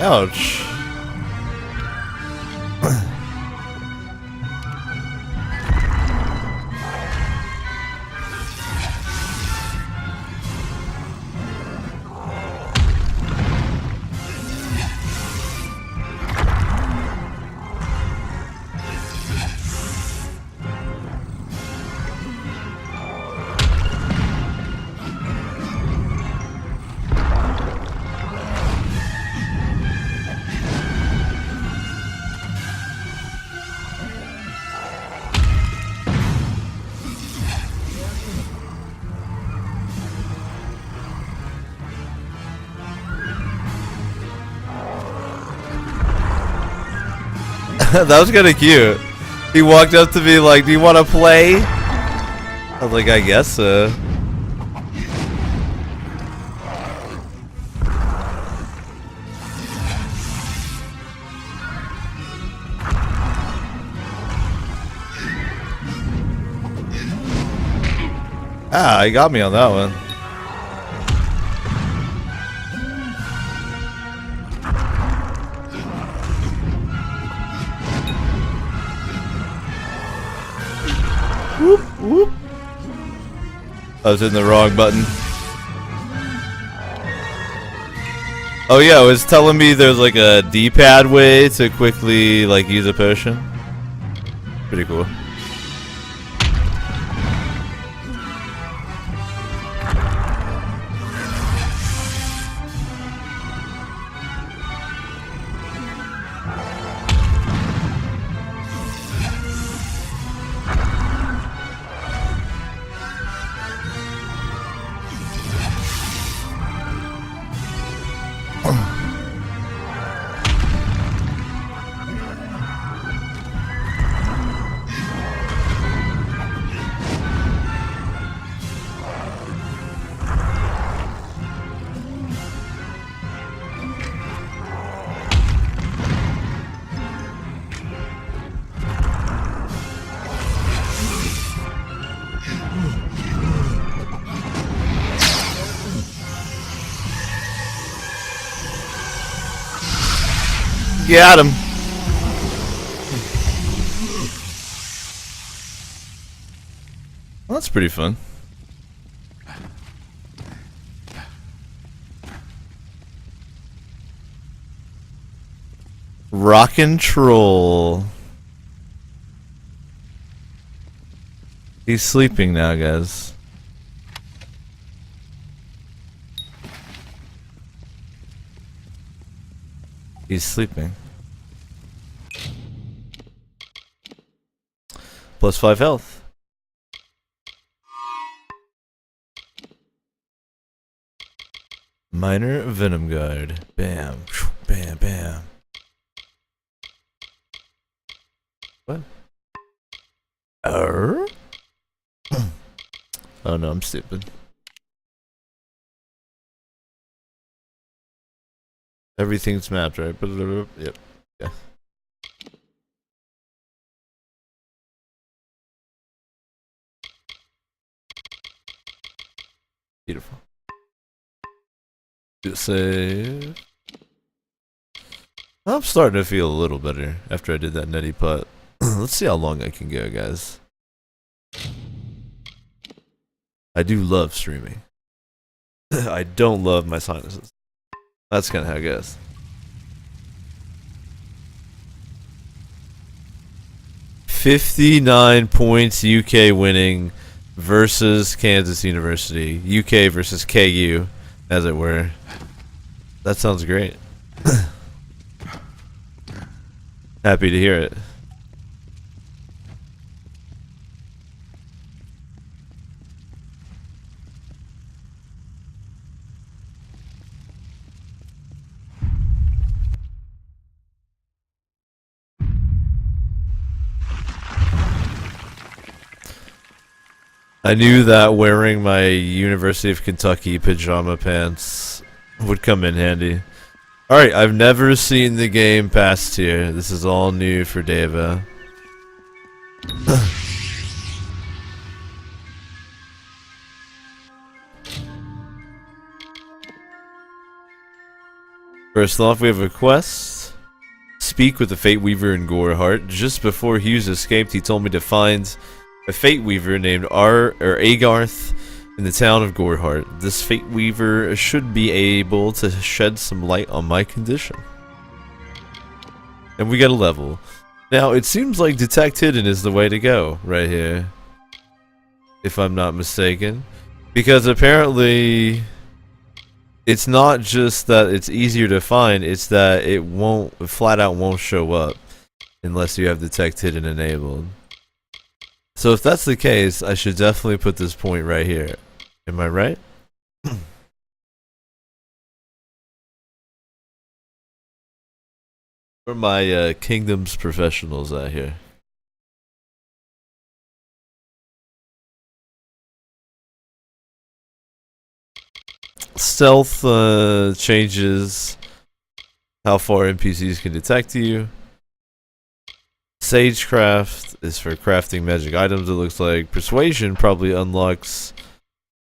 Speaker 1: Ouch. That was kind of cute. He walked up to me like, "Do you want to play?" I was like, "I guess so." Ah, he got me on that one. Whoop, whoop. I was hitting the wrong button. Oh yeah, it was telling me there's like a D-pad way to quickly like use a potion. Pretty cool. Got him. Well, that's pretty fun. Rock and Troll. He's sleeping now, guys. He's sleeping. Plus 5 health. Minor Venom Guard. Bam. Bam, bam. What? Oh no, I'm stupid. Everything's mapped, right? Yep. Yeah. Beautiful. Good save. I'm starting to feel a little better after I did that nutty putt. Let's see how long I can go, guys. I do love streaming. I don't love my sinuses. That's kind of how it goes. $59 points UK winning versus Kansas University. UK versus KU, as it were. That sounds great. Happy to hear it. I knew that wearing my University of Kentucky pajama pants would come in handy. Alright, I've never seen the game past here. This is all new for Deva. First off, we have a quest. Speak with the Fate Weaver in Goreheart. Just before Hughes escaped, he told me to find a Fate Weaver named Agarth in the town of Goreheart. This Fate Weaver should be able to shed some light on my condition. And we got a level. Now, it seems like Detect Hidden is the way to go right here, if I'm not mistaken. Because apparently, it's not just that it's easier to find, it's that it flat out won't show up unless you have Detect Hidden enabled. So if that's the case, I should definitely put this point right here. Am I right? Where are my Kingdoms professionals at here? Stealth changes how far NPCs can detect you. Sagecraft is for crafting magic items, it looks like. Persuasion probably unlocks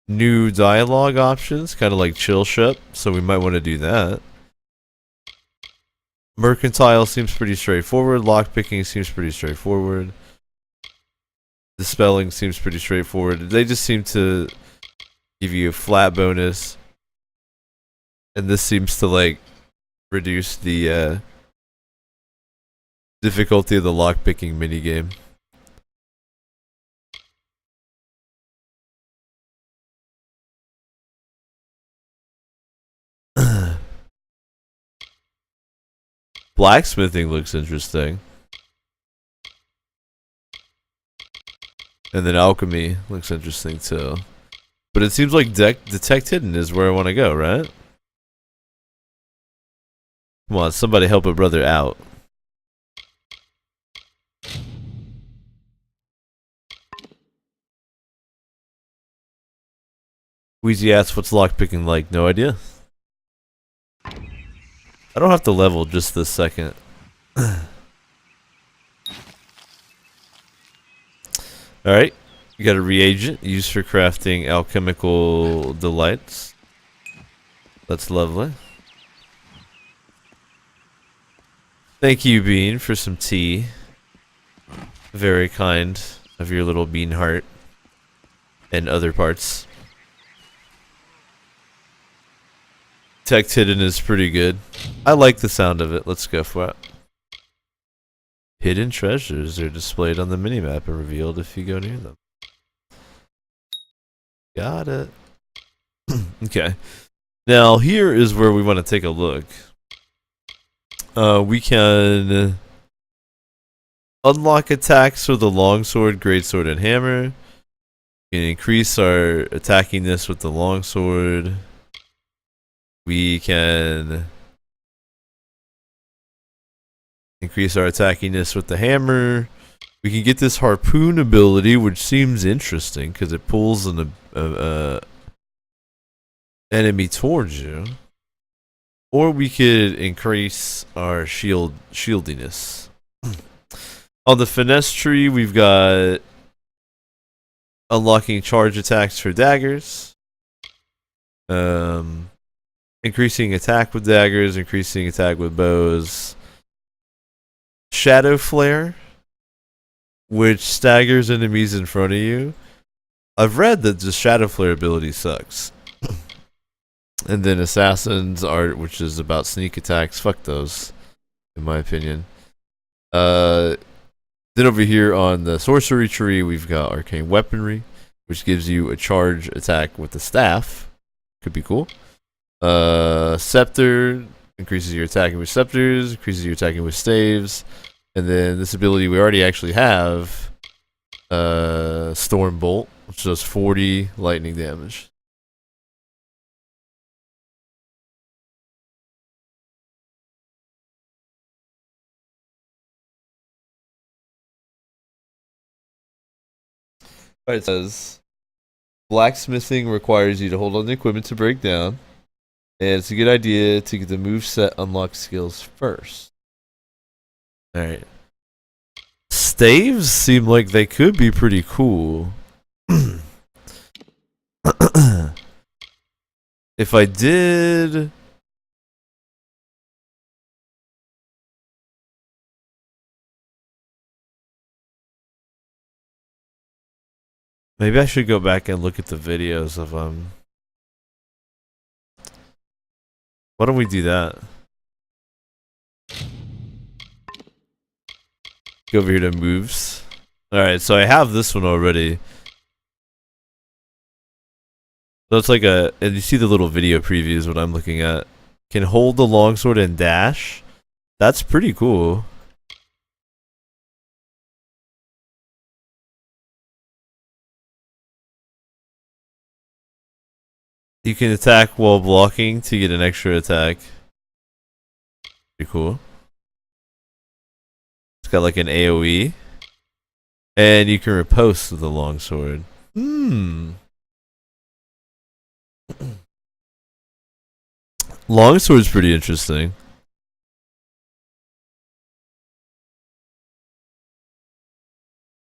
Speaker 1: new dialogue options, kind of like Chill Ship, so we might want to do that. Mercantile seems pretty straightforward. Lockpicking seems pretty straightforward. Dispelling seems pretty straightforward. They just seem to give you a flat bonus. And this seems to like reduce the difficulty of the lockpicking minigame. Blacksmithing looks interesting. And then alchemy looks interesting too. But it seems like Detect Hidden is where I want to go, right? Come on, somebody help a brother out. Wheezy asks, what's lockpicking like? No idea. I don't have to level just this second. Alright. You got a reagent used for crafting alchemical delights. That's lovely. Thank you, Bean, for some tea. Very kind of your little bean heart. And other parts. Detect Hidden is pretty good. I like the sound of it. Let's go for it. Hidden treasures are displayed on the minimap and revealed if you go near them. Got it. Okay. Now, here is where we want to take a look. We can unlock attacks with the longsword, greatsword, and hammer. We can increase our attackingness with the longsword. We can increase our attackiness with the hammer. We can get this harpoon ability, which seems interesting because it pulls an enemy towards you. Or we could increase our shieldiness. On the finesse tree, we've got unlocking charge attacks for daggers. Increasing attack with daggers, increasing attack with bows. Shadow Flare, which staggers enemies in front of you. I've read that the Shadow Flare ability sucks. And then Assassin's Art, which is about sneak attacks. Fuck those, in my opinion. Then over here on the sorcery tree, we've got Arcane Weaponry, which gives you a charge attack with the staff. Could be cool. Scepter increases your attacking with scepters, increases your attacking with staves, and then this ability we already actually have, Storm Bolt, which does 40 lightning damage. Alright, it says blacksmithing requires you to hold on to equipment to break down. And it's a good idea to get the moveset unlock skills first. Alright. Staves seem like they could be pretty cool. If I did Maybe I should go back and look at the videos of Why don't we do that? Go over here to moves. Alright, so I have this one already. So it's like and you see the little video previews, what I'm looking at. Can hold the longsword and dash. That's pretty cool. You can attack while blocking to get an extra attack. Pretty cool. It's got like an AoE. And you can riposte with the longsword. Longsword's pretty interesting.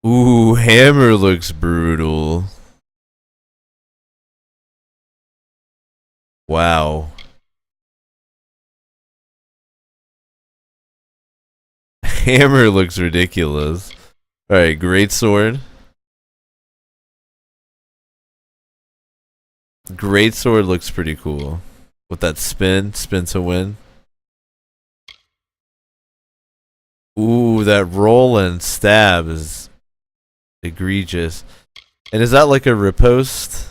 Speaker 1: Ooh, hammer looks brutal. Wow. Hammer looks ridiculous. Alright, greatsword. Greatsword looks pretty cool. With that spin to win. Ooh, that roll and stab is egregious. And is that like a riposte?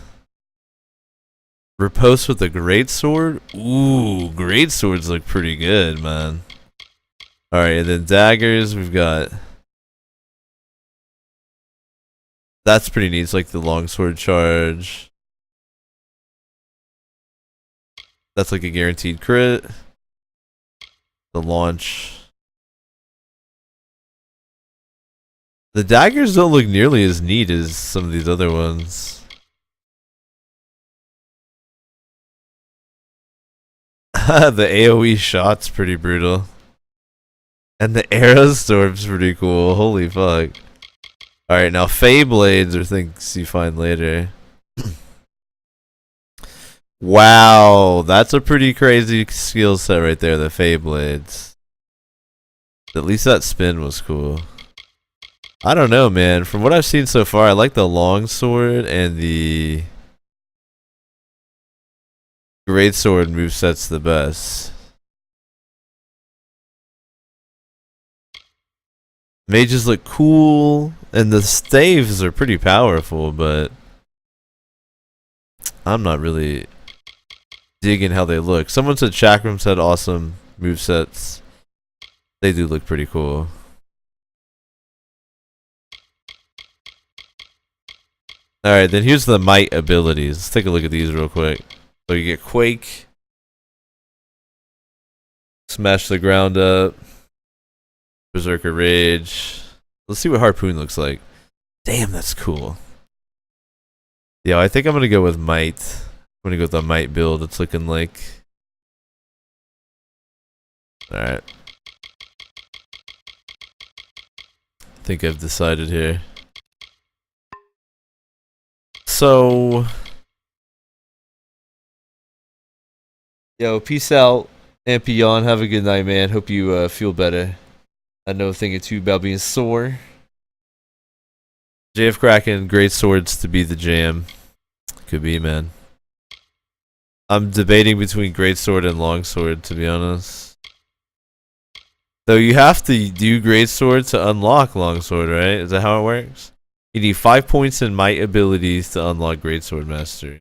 Speaker 1: Riposte with the greatsword? Ooh, greatswords look pretty good, man. Alright, and then daggers, we've got... That's pretty neat. It's like the longsword charge. That's like a guaranteed crit. The launch. The daggers don't look nearly as neat as some of these other ones. The AoE shot's pretty brutal. And the arrow storm's pretty cool. Holy fuck. Alright, now Fey Blades are things you find later. Wow, that's a pretty crazy skill set right there, the Fey Blades. At least that spin was cool. I don't know, man. From what I've seen so far, I like the longsword and the greatsword moveset's the best. Mages look cool, and the staves are pretty powerful, but I'm not really digging how they look. Someone said Chakrams had awesome movesets. They do look pretty cool. Alright, then here's the might abilities. Let's take a look at these real quick. So you get Quake. Smash the ground up. Berserker Rage. Let's see what Harpoon looks like. Damn, that's cool. Yeah, I think I'm gonna go with Might. I'm gonna go with the Might build. It's looking like. Alright. I think I've decided here. So. Yo, peace out, Ampion. Have a good night, man. Hope you feel better. I know a thing or two about being sore. JF Kraken, great swords to be the jam. Could be, man. I'm debating between greatsword and longsword, to be honest. Though you have to do greatsword to unlock longsword, right? Is that how it works? You need 5 points in might abilities to unlock greatsword mastery.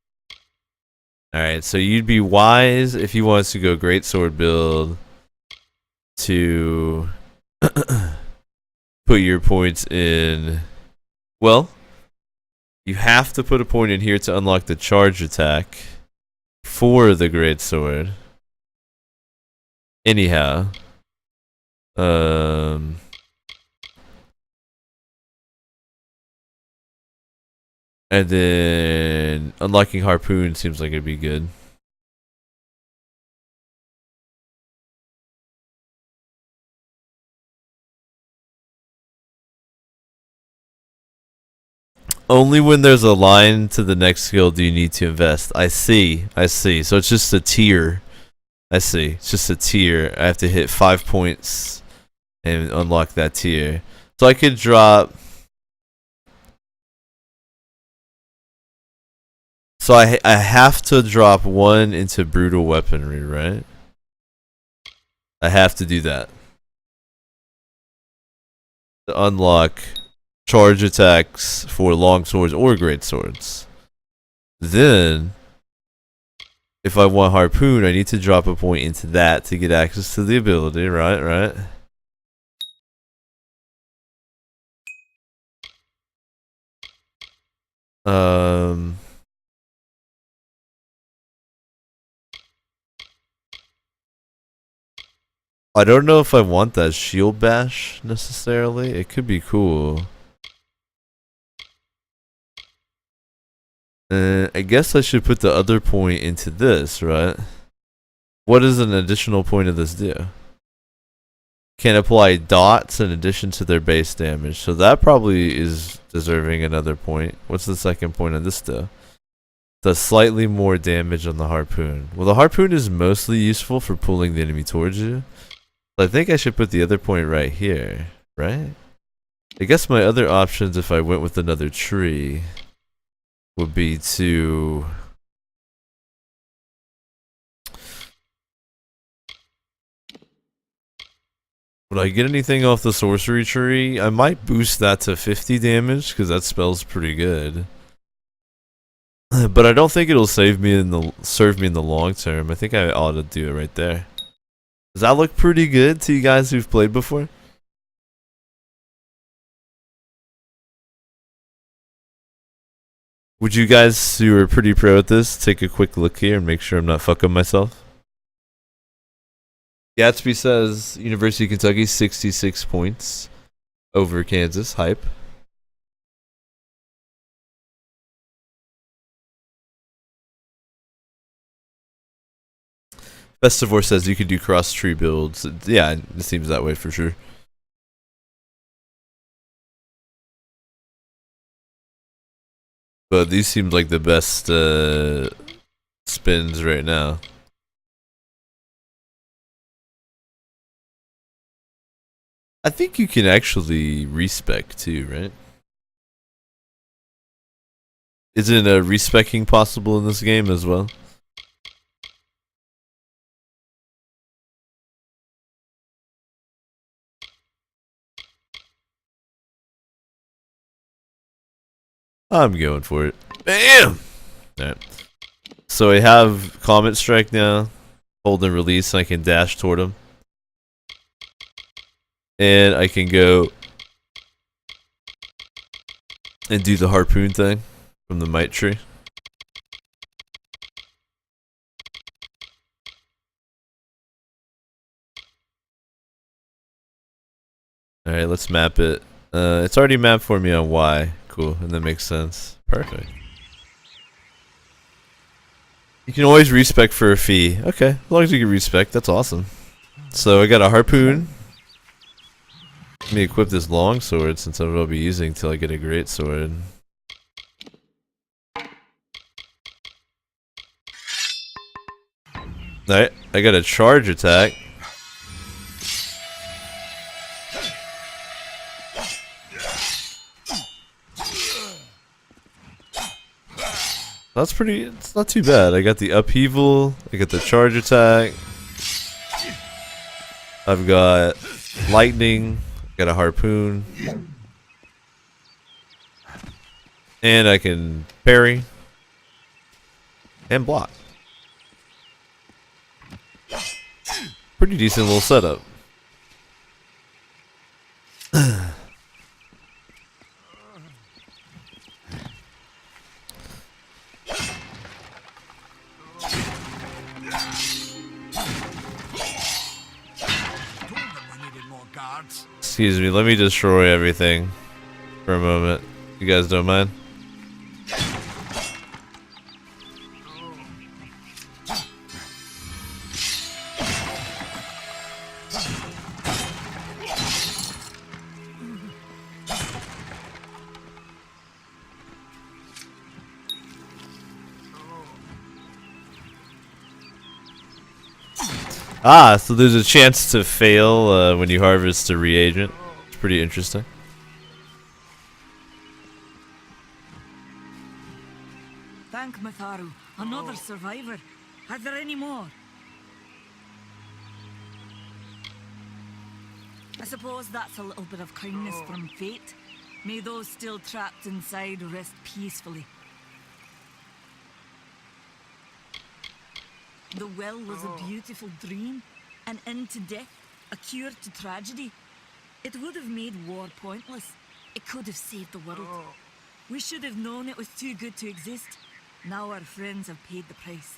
Speaker 1: Alright, so you'd be wise if you wanted to go greatsword build to put your points in. Well, you have to put a point in here to unlock the charge attack for the greatsword. Anyhow, and then unlocking Harpoon seems like it'd be good. Only when there's a line to the next skill do you need to invest. I see. So it's just a tier. I see. It's just a tier. I have to hit 5 points and unlock that tier. So I could drop So I have to drop one into brutal weaponry, right? I have to do that to unlock charge attacks for long swords or great swords. Then, if I want harpoon, I need to drop a point into that to get access to the ability, right? I don't know if I want that shield bash necessarily. It could be cool. I guess I should put the other point into this, right? What does an additional point of this do? Can apply dots in addition to their base damage. So that probably is deserving another point. What's the second point on this though? Does slightly more damage on the harpoon. Well, the harpoon is mostly useful for pulling the enemy towards you. I think I should put the other point right here, right? I guess my other options if I went with another tree would be to would I get anything off the sorcery tree? I might boost that to 50 damage because that spell's pretty good. But I don't think it'll serve me in the long term. I think I ought to do it right there. Does that look pretty good to you guys who've played before? Would you guys who are pretty pro at this take a quick look here and make sure I'm not fucking myself? Gatsby says University of Kentucky 66 points over Kansas. Hype. Festivore says you can do cross tree builds. Yeah, it seems that way for sure. But these seem like the best spins right now. I think you can actually respec too, right? Isn't respecking possible in this game as well? I'm going for it. Bam! Alright. So I have Comet Strike now. Hold and release, and I can dash toward him. And I can go and do the harpoon thing from the Might Tree. Alright, let's map it. It's already mapped for me on Y. Cool, and that makes sense. Perfect. You can always respec for a fee. Okay, as long as you can respec, that's awesome. So I got a harpoon. Let me equip this long sword since I'll be using till I get a great sword. Alright, I got a charge attack. That's pretty, it's not too bad. I got the upheaval, I got the charge attack. I've got lightning, got a harpoon. And I can parry. And block. Pretty decent little setup. Excuse me, let me destroy everything for a moment. You guys don't mind? Ah, so there's a chance to fail when you harvest a reagent. It's pretty interesting.
Speaker 5: Frank Matharu, another survivor. Are there any more? I suppose that's a little bit of kindness from fate. May those still trapped inside rest peacefully. The well was a beautiful dream, an end to death, a cure to tragedy. It would have made war pointless. It could have saved the world. We should have known it was too good to exist. Now our friends have paid the price.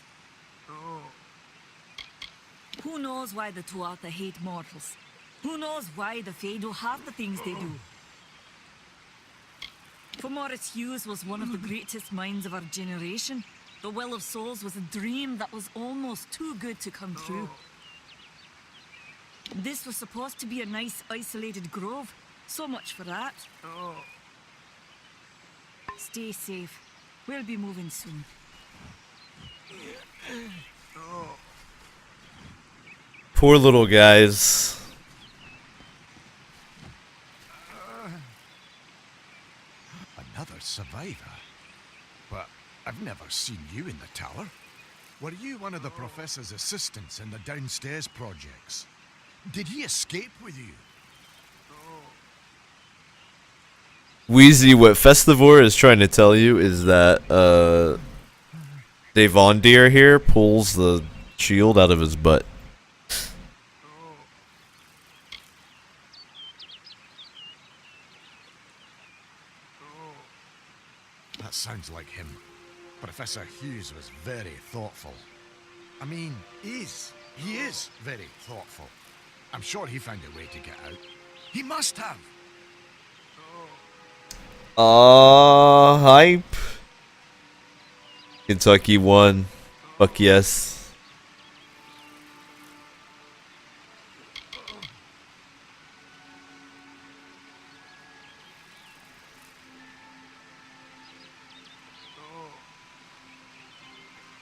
Speaker 5: Who knows why the Tuatha hate mortals? Who knows why the Fae do half the things they do? For Morris Hughes was one of the greatest minds of our generation. The Well of Souls was a dream that was almost too good to come true. This was supposed to be a nice, isolated grove. So much for that. Stay safe. We'll be moving soon.
Speaker 1: Poor little guys.
Speaker 4: Another survivor? But I've never seen you in the tower. Were you one of the professor's assistants in the downstairs projects? Did he escape with you?
Speaker 1: Wheezy, what Festivore is trying to tell you is that Devondir here pulls the shield out of his butt.
Speaker 4: That sounds like him. Professor Hughes was very thoughtful. I mean, he is very thoughtful. I'm sure he found a way to get out. He must have.
Speaker 1: Hype. Kentucky won. Fuck yes.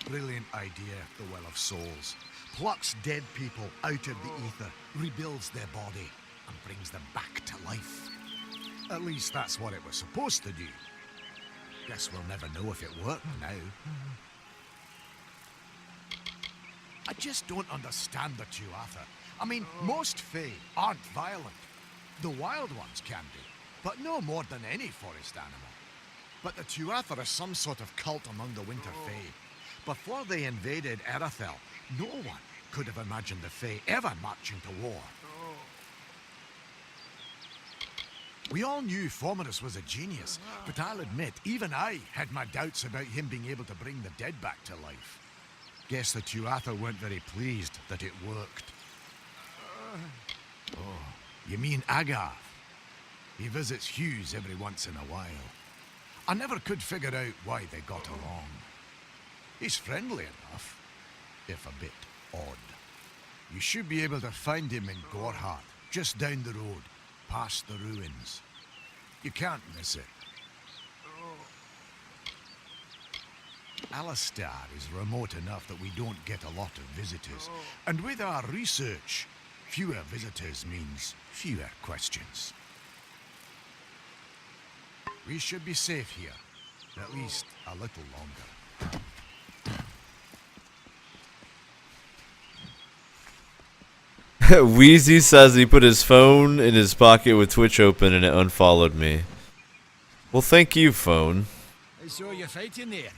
Speaker 4: Brilliant idea, the Well of Souls. Plucks dead people out of the ether, rebuilds their body, and brings them back to life. At least that's what it was supposed to do. Guess we'll never know if it worked now. I just don't understand the Tuatha. I mean, most Fae aren't violent. The wild ones can be, but no more than any forest animal. But the Tuatha are some sort of cult among the Winter Fae. Before they invaded Erythel, no one could have imagined the Fae ever marching to war. We all knew Fomerus was a genius, but I'll admit, even I had my doubts about him being able to bring the dead back to life. Guess the Tuatha weren't very pleased that it worked. Oh, you mean Agav? He visits Hughes every once in a while. I never could figure out why they got along. He's friendly enough, if a bit odd. You should be able to find him in Gorhart, just down the road, past the ruins. You can't miss it. Alistar is remote enough that we don't get a lot of visitors. And with our research, fewer visitors means fewer questions. We should be safe here, at least a little longer.
Speaker 1: Wheezy says he put his phone in his pocket with Twitch open and it unfollowed me. Well, thank you, phone.
Speaker 4: I saw you fighting there.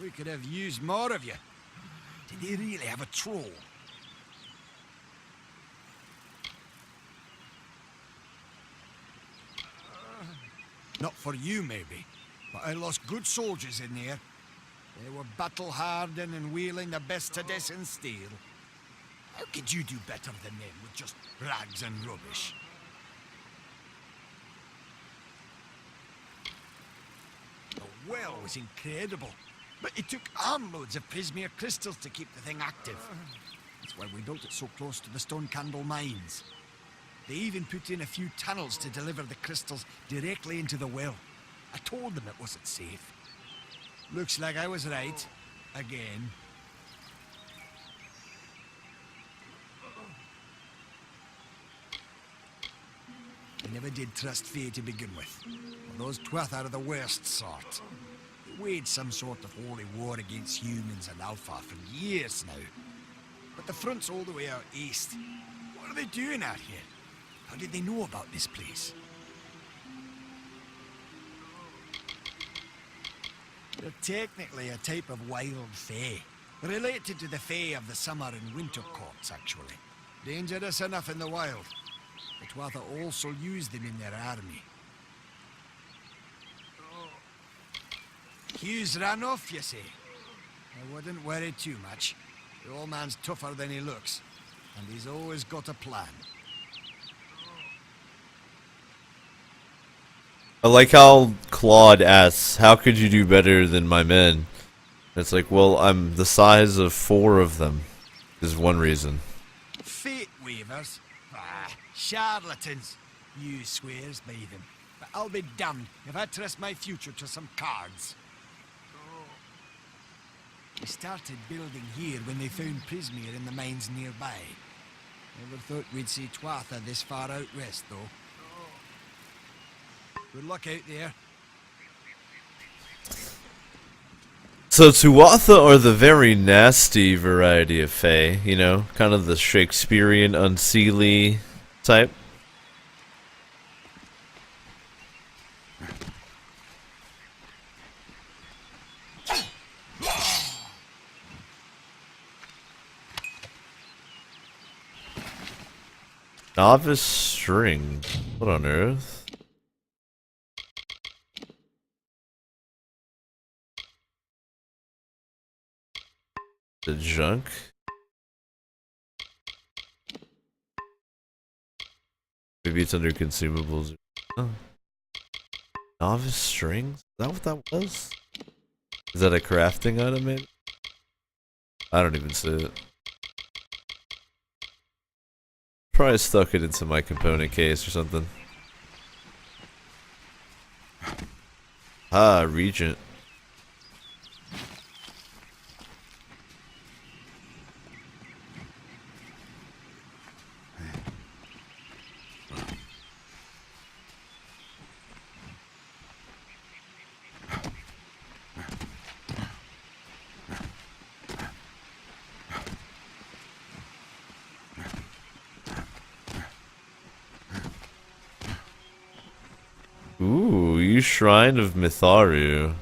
Speaker 4: We could have used more of you. Did they really have a troll? Not for you, maybe, but I lost good soldiers in there. They were battle-hardened and wielding the best Tedescan steel. How could you do better than them with just rags and rubbish? The well was incredible, but it took armloads of Prismere crystals to keep the thing active. That's why we built it so close to the Stone Candle mines. They even put in a few tunnels to deliver the crystals directly into the well. I told them it wasn't safe. Looks like I was right. Again. I never did trust Fae to begin with. Well, those Tuatha are the worst sort. waged some sort of holy war against humans and Alpha for years now. But the front's all the way out east. What are they doing out here? How did they know about this place? They're technically a type of wild fae. Related to the fae of the summer and winter courts, actually. Dangerous enough in the wild. But Tuatha also used them in their army. Hugh's ran off, you say? I wouldn't worry too much. The old man's tougher than he looks. And he's always got a plan.
Speaker 1: I like how Claude asks, how could you do better than my men? It's like, well, I'm the size of 4 of them, is one reason.
Speaker 4: Fate weavers? Ah, charlatans. You swears by them. But I'll be damned if I trust my future to some cards. They started building here when they found Prismere in the mines nearby. Never thought we'd see Tuatha this far out west, though. Good luck out there.
Speaker 1: So Tuatha are the very nasty variety of fae, you know, kind of the Shakespearean unseelie type. Novice string. What on earth? The junk? Maybe it's under consumables. Oh. Novice strings? Is that what that was? Is that a crafting item maybe? I don't even see it. Probably stuck it into my component case or something. Ah, Regent. Ooh, you Shrine of Mitharu.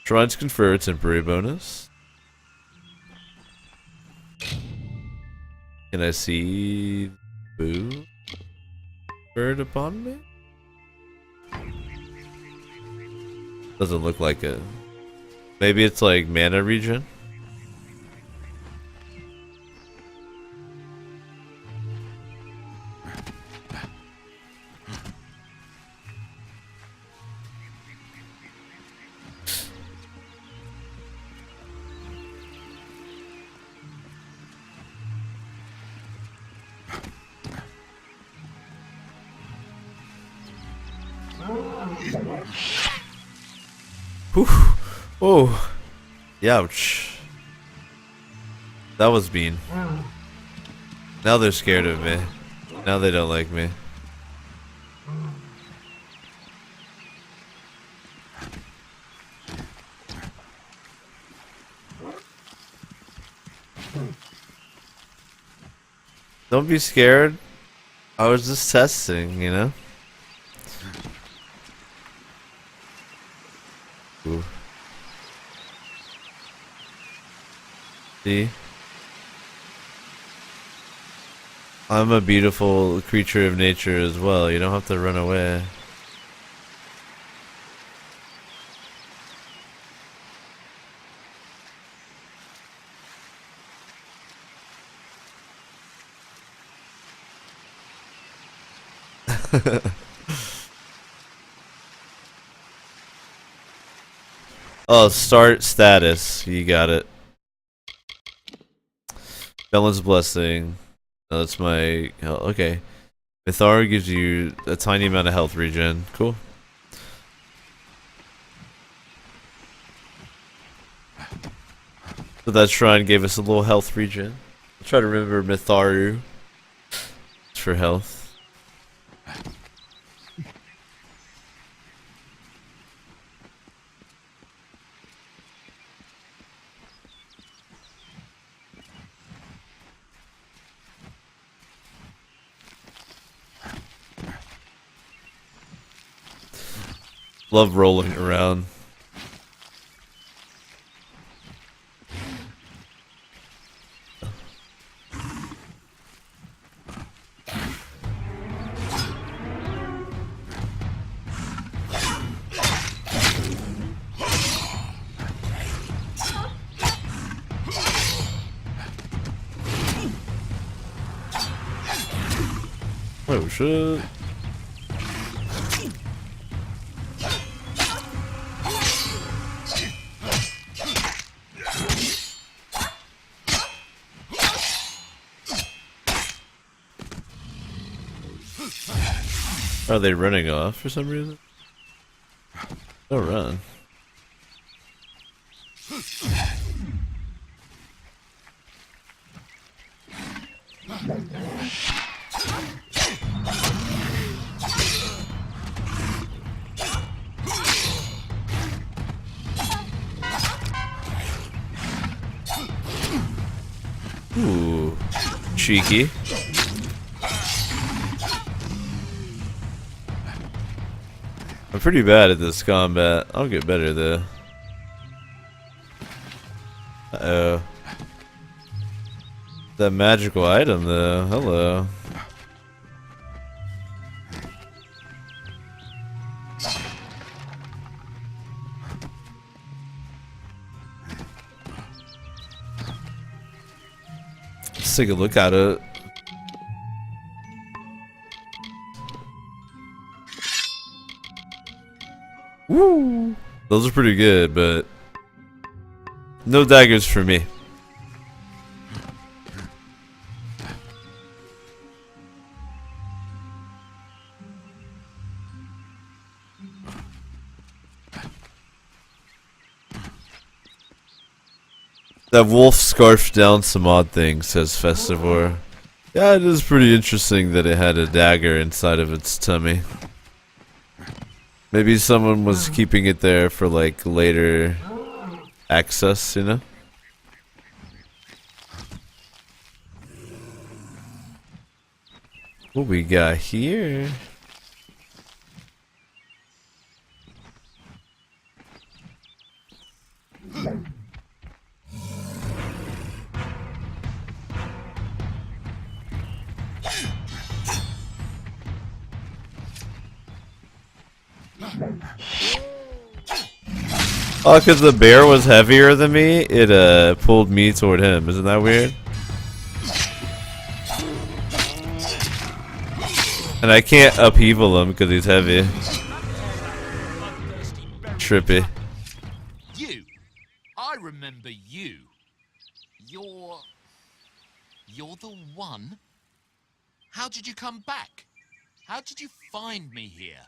Speaker 1: Shrines confer a temporary bonus. Can I see Boo bird upon me? Doesn't look like it. Maybe it's like mana regen? Whew. Oh. Youch. That was mean. Now they're scared of me. Now they don't like me. Don't be scared. I was just testing, you know? Ooh. See? I'm a beautiful creature of nature as well. You don't have to run away. Oh, start status. You got it. Felon's Blessing. Oh, that's my... Oh, okay. Mitharu gives you a tiny amount of health regen. Cool. So that shrine gave us a little health regen. I'll try to remember Mitharu. It's for health. Love rolling around. Oh shit. Are they running off for some reason? Oh, run. Ooh, cheeky. I'm pretty bad at this combat. I'll get better though. Uh-oh. That magical item though. Hello. Let's take a look at it. Woo! Those are pretty good, but no daggers for me. That wolf scarfed down some odd things, says Festivore. Yeah, it is pretty interesting that it had a dagger inside of its tummy. Maybe someone was keeping it there for like later access, you know? What we got here? Oh, because the bear was heavier than me, it pulled me toward him. Isn't that weird? And I can't upheaval him because he's heavy. Trippy.
Speaker 7: You. I remember you. You're the one? How did you come back? How did you find me here?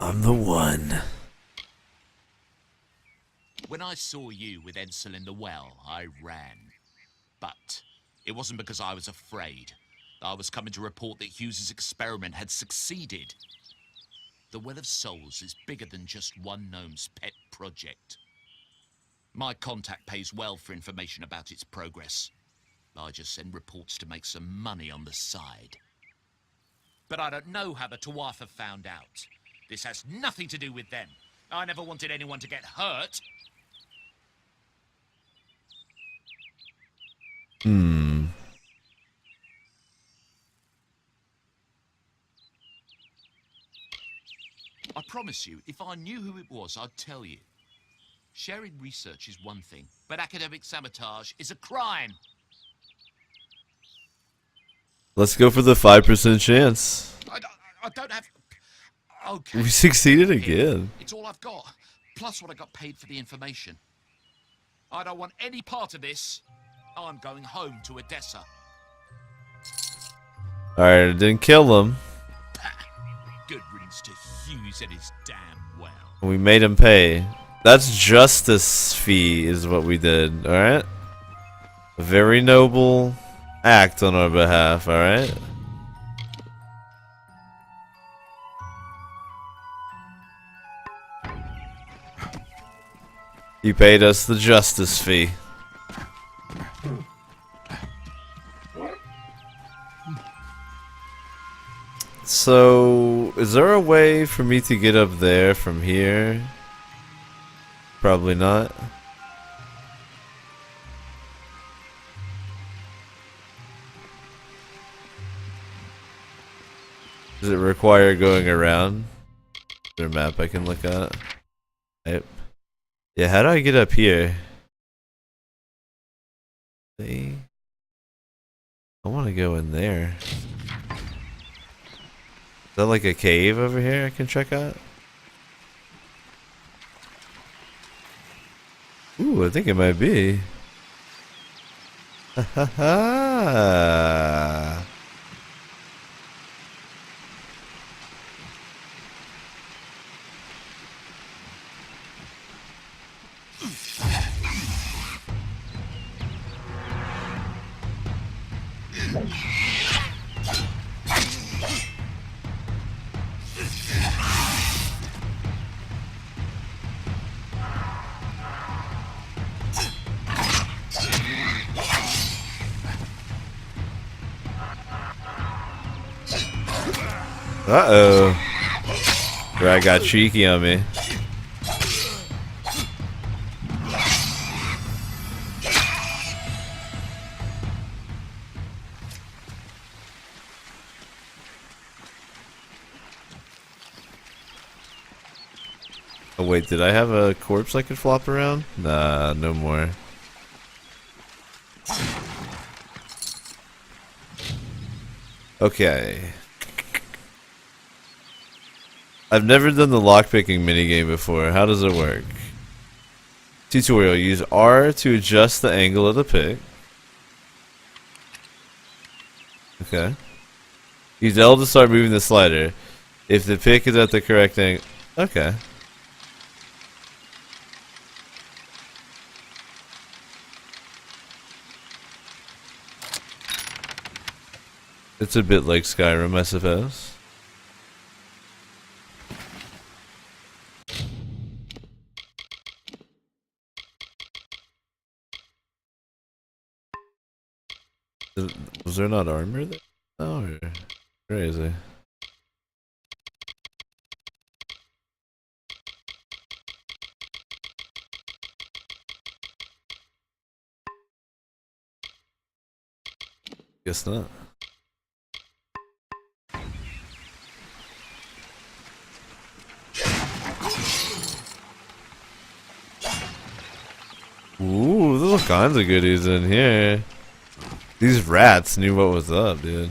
Speaker 1: I'm the one.
Speaker 7: When I saw you with Edsel in the well, I ran. But it wasn't because I was afraid. I was coming to report that Hughes's experiment had succeeded. The Well of Souls is bigger than just one gnome's pet project. My contact pays well for information about its progress. I just send reports to make some money on the side. But I don't know how the Tuatha found out. This has nothing to do with them. I never wanted anyone to get hurt. I promise you, if I knew who it was, I'd tell you. Sharing research is one thing, but academic sabotage is a crime.
Speaker 1: Let's go for the 5% chance.
Speaker 7: I don't have... Okay.
Speaker 1: We succeeded again.
Speaker 7: It's all I've got, plus what I got paid for the information. I don't want any part of this. I'm going home to Odessa.
Speaker 1: Alright, I didn't kill him.
Speaker 7: Good riddance to Hughes and his damn well.
Speaker 1: We made him pay. That's justice fee is what we did, alright? A very noble act on our behalf, alright? He paid us the justice fee. So, is there a way for me to get up there from here? Probably not. Does it require going around? Is there a map I can look at? Yep. Yeah, how do I get up here? See? I want to go in there. Is that like a cave over here I can check out? Ooh, I think it might be. Ha ha ha. Uh-oh. Rat got cheeky on me. Oh wait, did I have a corpse I could flop around? Nah, no more. Okay. I've never done the lockpicking minigame before. How does it work? Tutorial. Use R to adjust the angle of the pick. Okay. Use L to start moving the slider. If the pick is at the correct angle. Okay. It's a bit like Skyrim, I suppose. Was there not armor there? Oh, crazy. Guess not. Ooh, there's all kinds of goodies in here. These rats knew what was up, dude.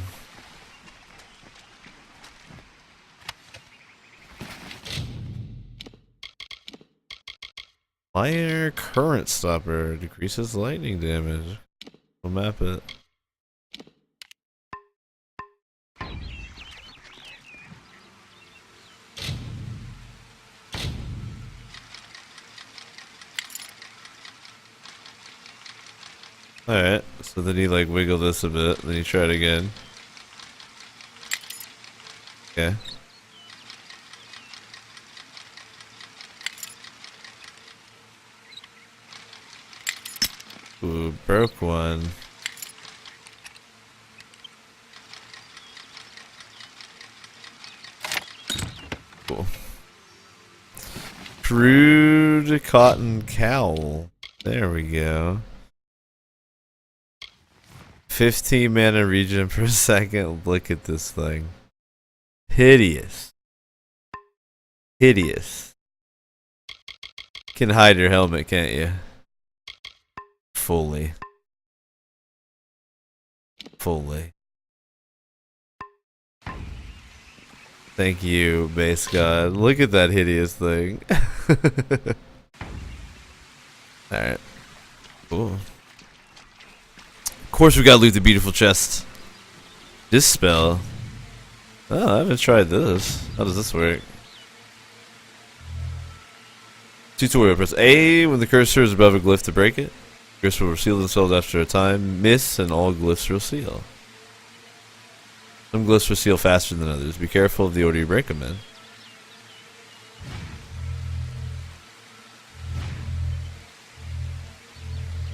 Speaker 1: Fire current stopper decreases lightning damage. We'll map it. Alright, so then you like wiggle this a bit, then you try it again. Okay. Ooh, broke one. Cool. Crude cotton cowl. There we go. 15 mana regen per second. Look at this thing. Hideous. Hideous. Can hide your helmet, can't you? Fully. Fully. Thank you, base god. Look at that hideous thing. Alright. Cool. Of course we gotta loot the beautiful chest. This spell. Oh, I haven't tried this. How does this work? Tutorial. Press A when the cursor is above a glyph to break it. Glyphs will reseal themselves after a time. Miss and all glyphs reseal. Some glyphs reseal faster than others. Be careful of the order you break them in.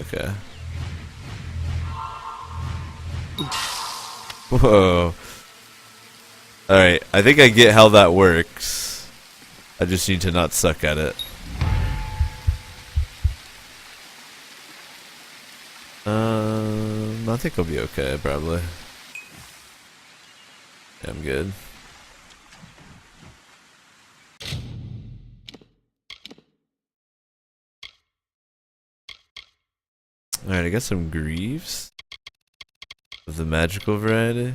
Speaker 1: Okay. Whoa. Alright, I think I get how that works. I just need to not suck at it. I think I'll be okay, probably. Yeah, I'm good. Alright, I got some greaves of the magical variety.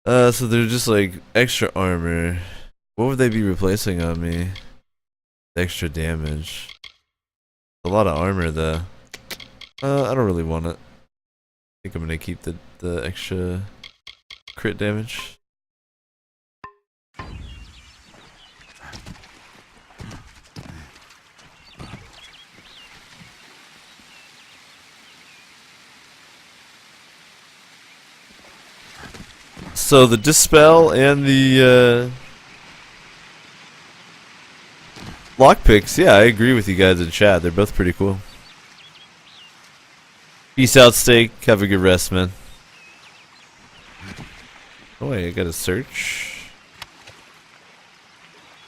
Speaker 1: So they're just like extra armor. What would they be replacing on me? Extra damage. A lot of armor though. I don't really want it. I think I'm gonna keep the extra crit damage. So the dispel and the lockpicks, yeah, I agree with you guys in chat. They're both pretty cool. Peace out, Steak. Have a good rest, man. Oh wait, I gotta search.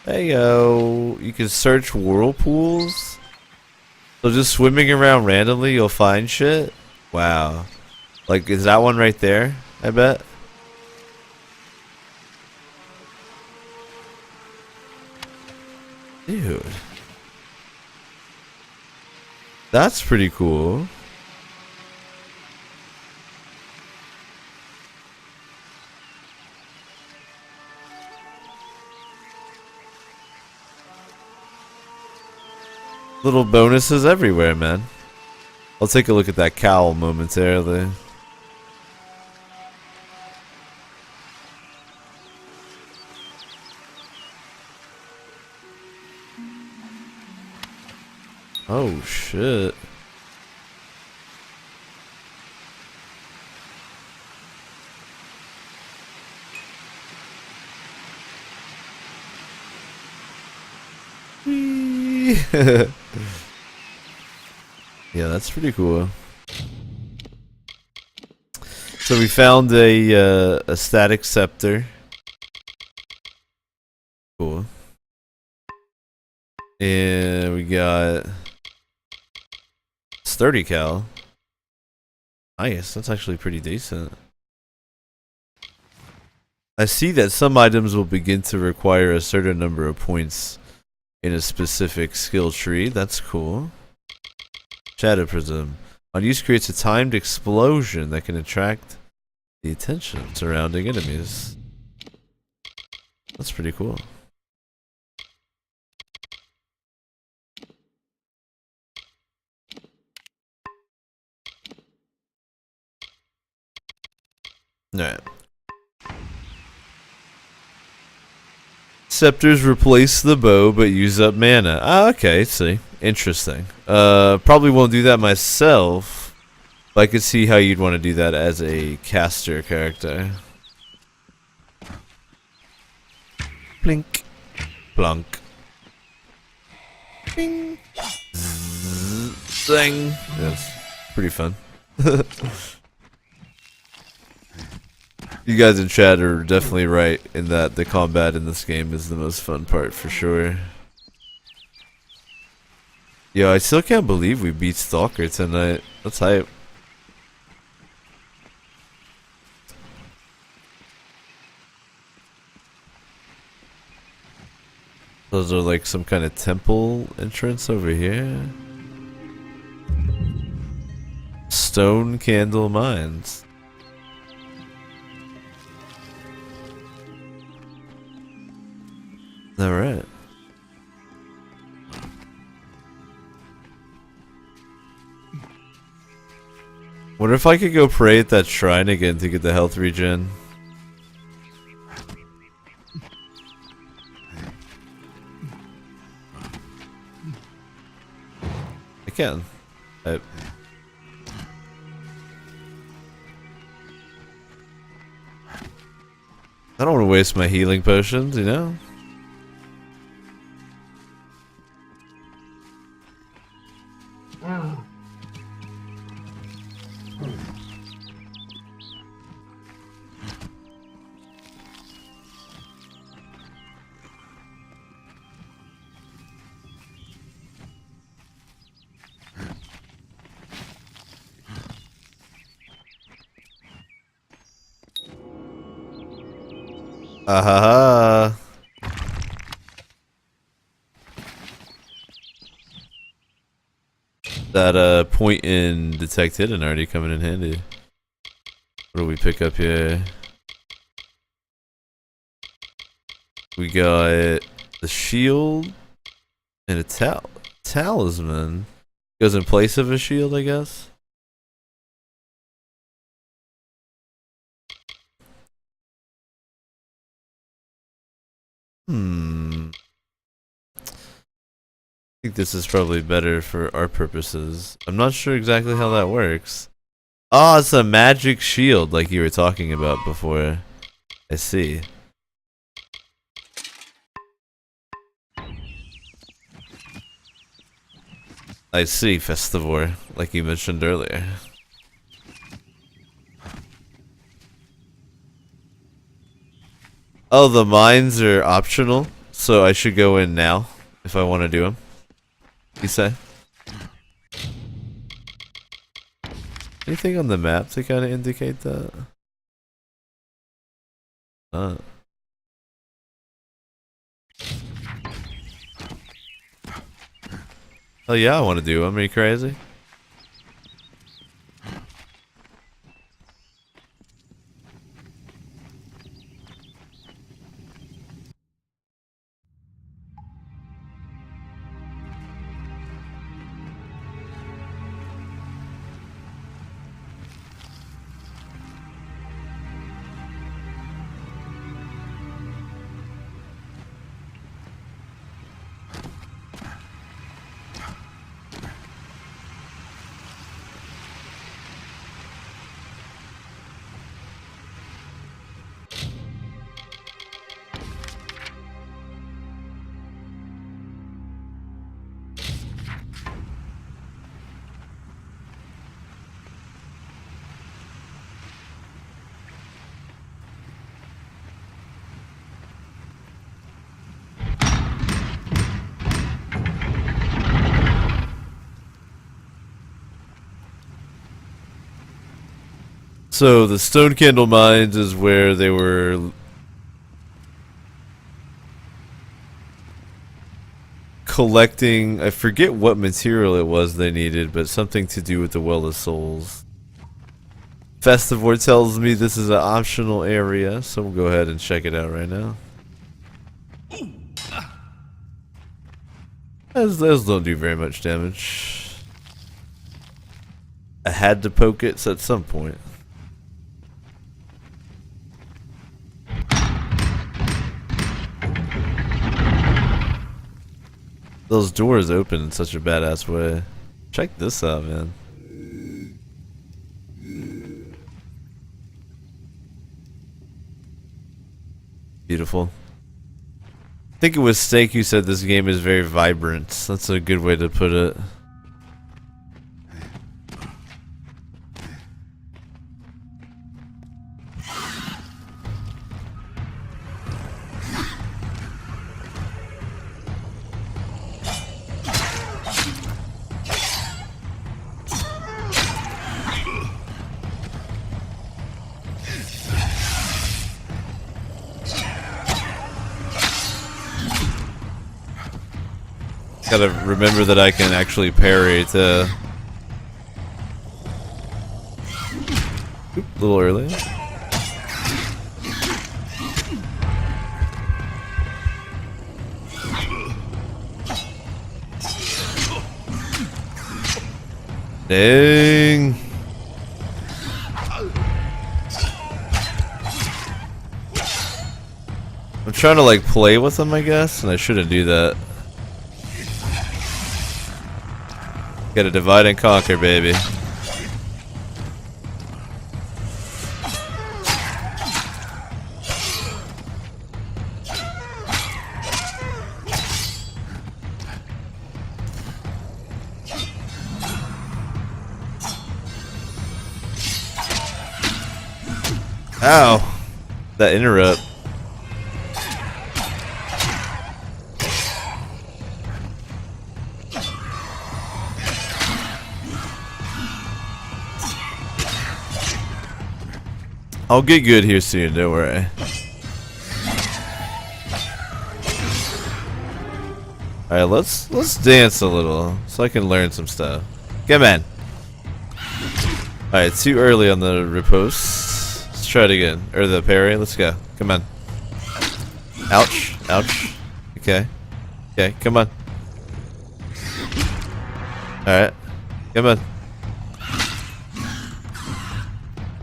Speaker 1: Hey yo, you can search whirlpools. So just swimming around randomly, you'll find shit. Wow, like is that one right there? I bet. Dude, that's pretty cool. Little bonuses everywhere, man. I'll take a look at that cowl momentarily. Oh shit. Yeah, that's pretty cool. So we found a static scepter. Cool. And we got sturdy cal. Nice, that's actually pretty decent. I see that some items will begin to require a certain number of points in a specific skill tree. That's cool. Shadow Prism. On use creates a timed explosion that can attract the attention of surrounding enemies. That's pretty cool. Alright. Scepters replace the bow but use up mana. Ah, okay, see. Interesting. Probably won't do that myself, but I could see how you'd want to do that as a caster character. Blink. Plunk. Bing. Zing. Yes. Pretty fun. You guys in chat are definitely right in that the combat in this game is the most fun part for sure. Yo, I still can't believe we beat Stalker tonight. That's hype. Those are like some kind of temple entrance over here. Stone Candle Mines. Alright. Wonder if I could go pray at that shrine again to get the health regen. I can. I don't want to waste my healing potions, you know? Ah ha ha. That point in detect hidden already coming in handy. What do we pick up here? We got the shield and a talisman. Goes in place of a shield, I guess. I think this is probably better for our purposes. I'm not sure exactly how that works. Oh, it's a magic shield like you were talking about before. I see. I see, Festivore, like you mentioned earlier. Oh, the mines are optional, so I should go in now if I want to do them. You say? Anything on the map to kind of indicate that? Oh yeah, I want to do them. Are you crazy? So the Stone Candle Mines is where they were collecting, I forget what material it was they needed, but something to do with the Well of Souls. Festivore tells me this is an optional area, so we'll go ahead and check it out right now. Those don't do very much damage. I had to poke it at some point. Those doors open in such a badass way. Check this out, man. Beautiful. I think it was Steak who said this game is very vibrant. That's a good way to put it. Gotta remember that I can actually parry to... Oop, a little early. Dang. I'm trying to like play with them, I guess, and I shouldn't do that. Gotta divide and conquer, baby. Ow! That interrupt. I'll get good here soon, don't worry. Alright, let's dance a little so I can learn some stuff. Come on. Alright, too early on the riposte. Let's try it again. Or the parry. Let's go. Come on. Ouch. Ouch. Okay. Okay, come on. Alright. Come on.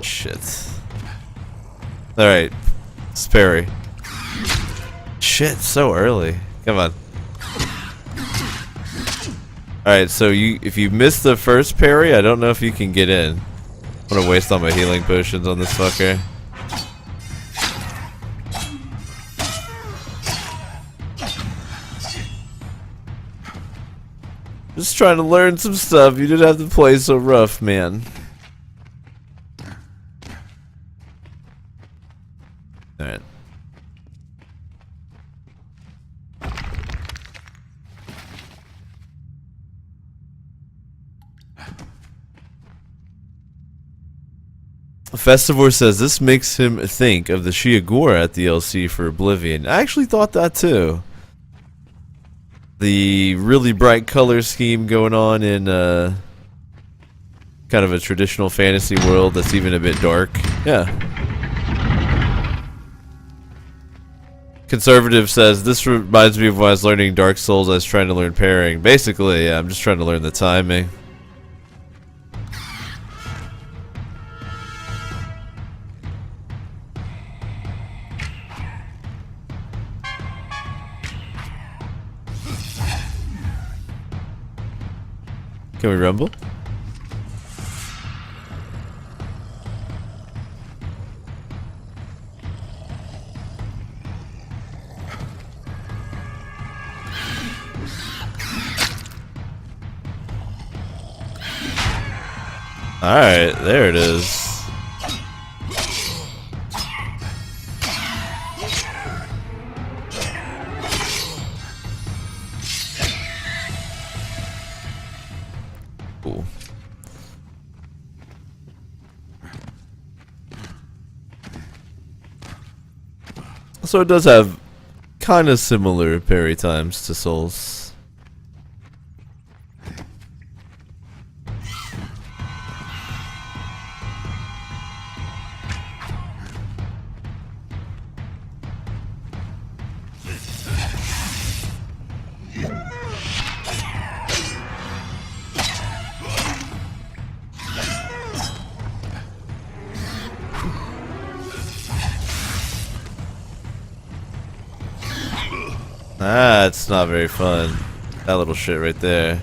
Speaker 1: Shit. Alright. Let's parry. Shit, so early. Come on. Alright, so if you miss the first parry, I don't know if you can get in. I'm gonna waste all my healing potions on this fucker. Just trying to learn some stuff. You didn't have to play so rough, man. Alright. Festivore says this makes him think of the Shiagura DLC for Oblivion. I actually thought that too. The really bright color scheme going on in kind of a traditional fantasy world that's even a bit dark. Yeah. Conservative says this reminds me of when I was learning Dark Souls. I was trying to learn parrying. Basically, yeah, I'm just trying to learn the timing. Can we rumble? Alright, there it is. Cool. So it does have kind of similar parry times to Souls. That's not very fun. That little shit right there.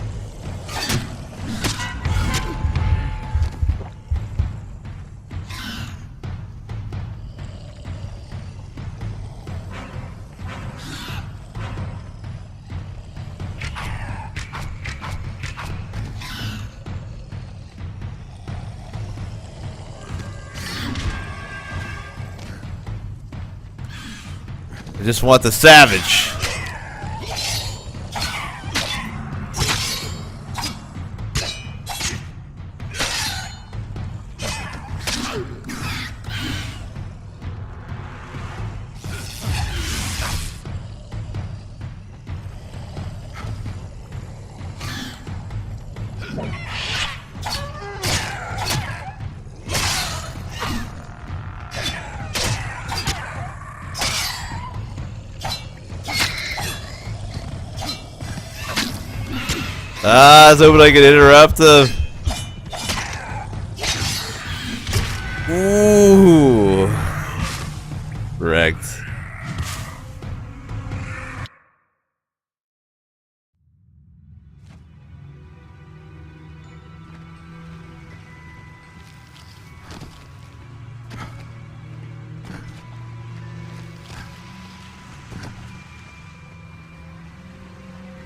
Speaker 1: I just want the savage. I was hoping I could interrupt them. Ooh. Wrecked.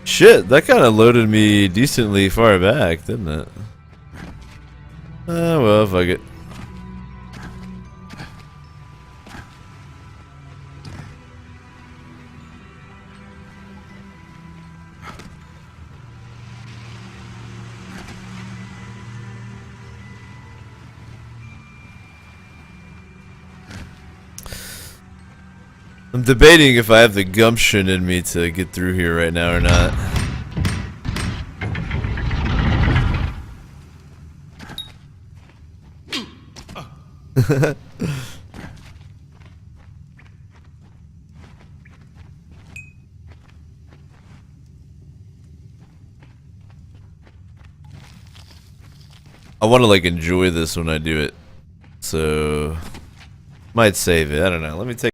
Speaker 1: Shit, that kind of loaded me decently far back, didn't it? Well, fuck it. I'm debating if I have the gumption in me to get through here right now or not. I want to like enjoy this when I do it, so might save it. I don't know. Let me take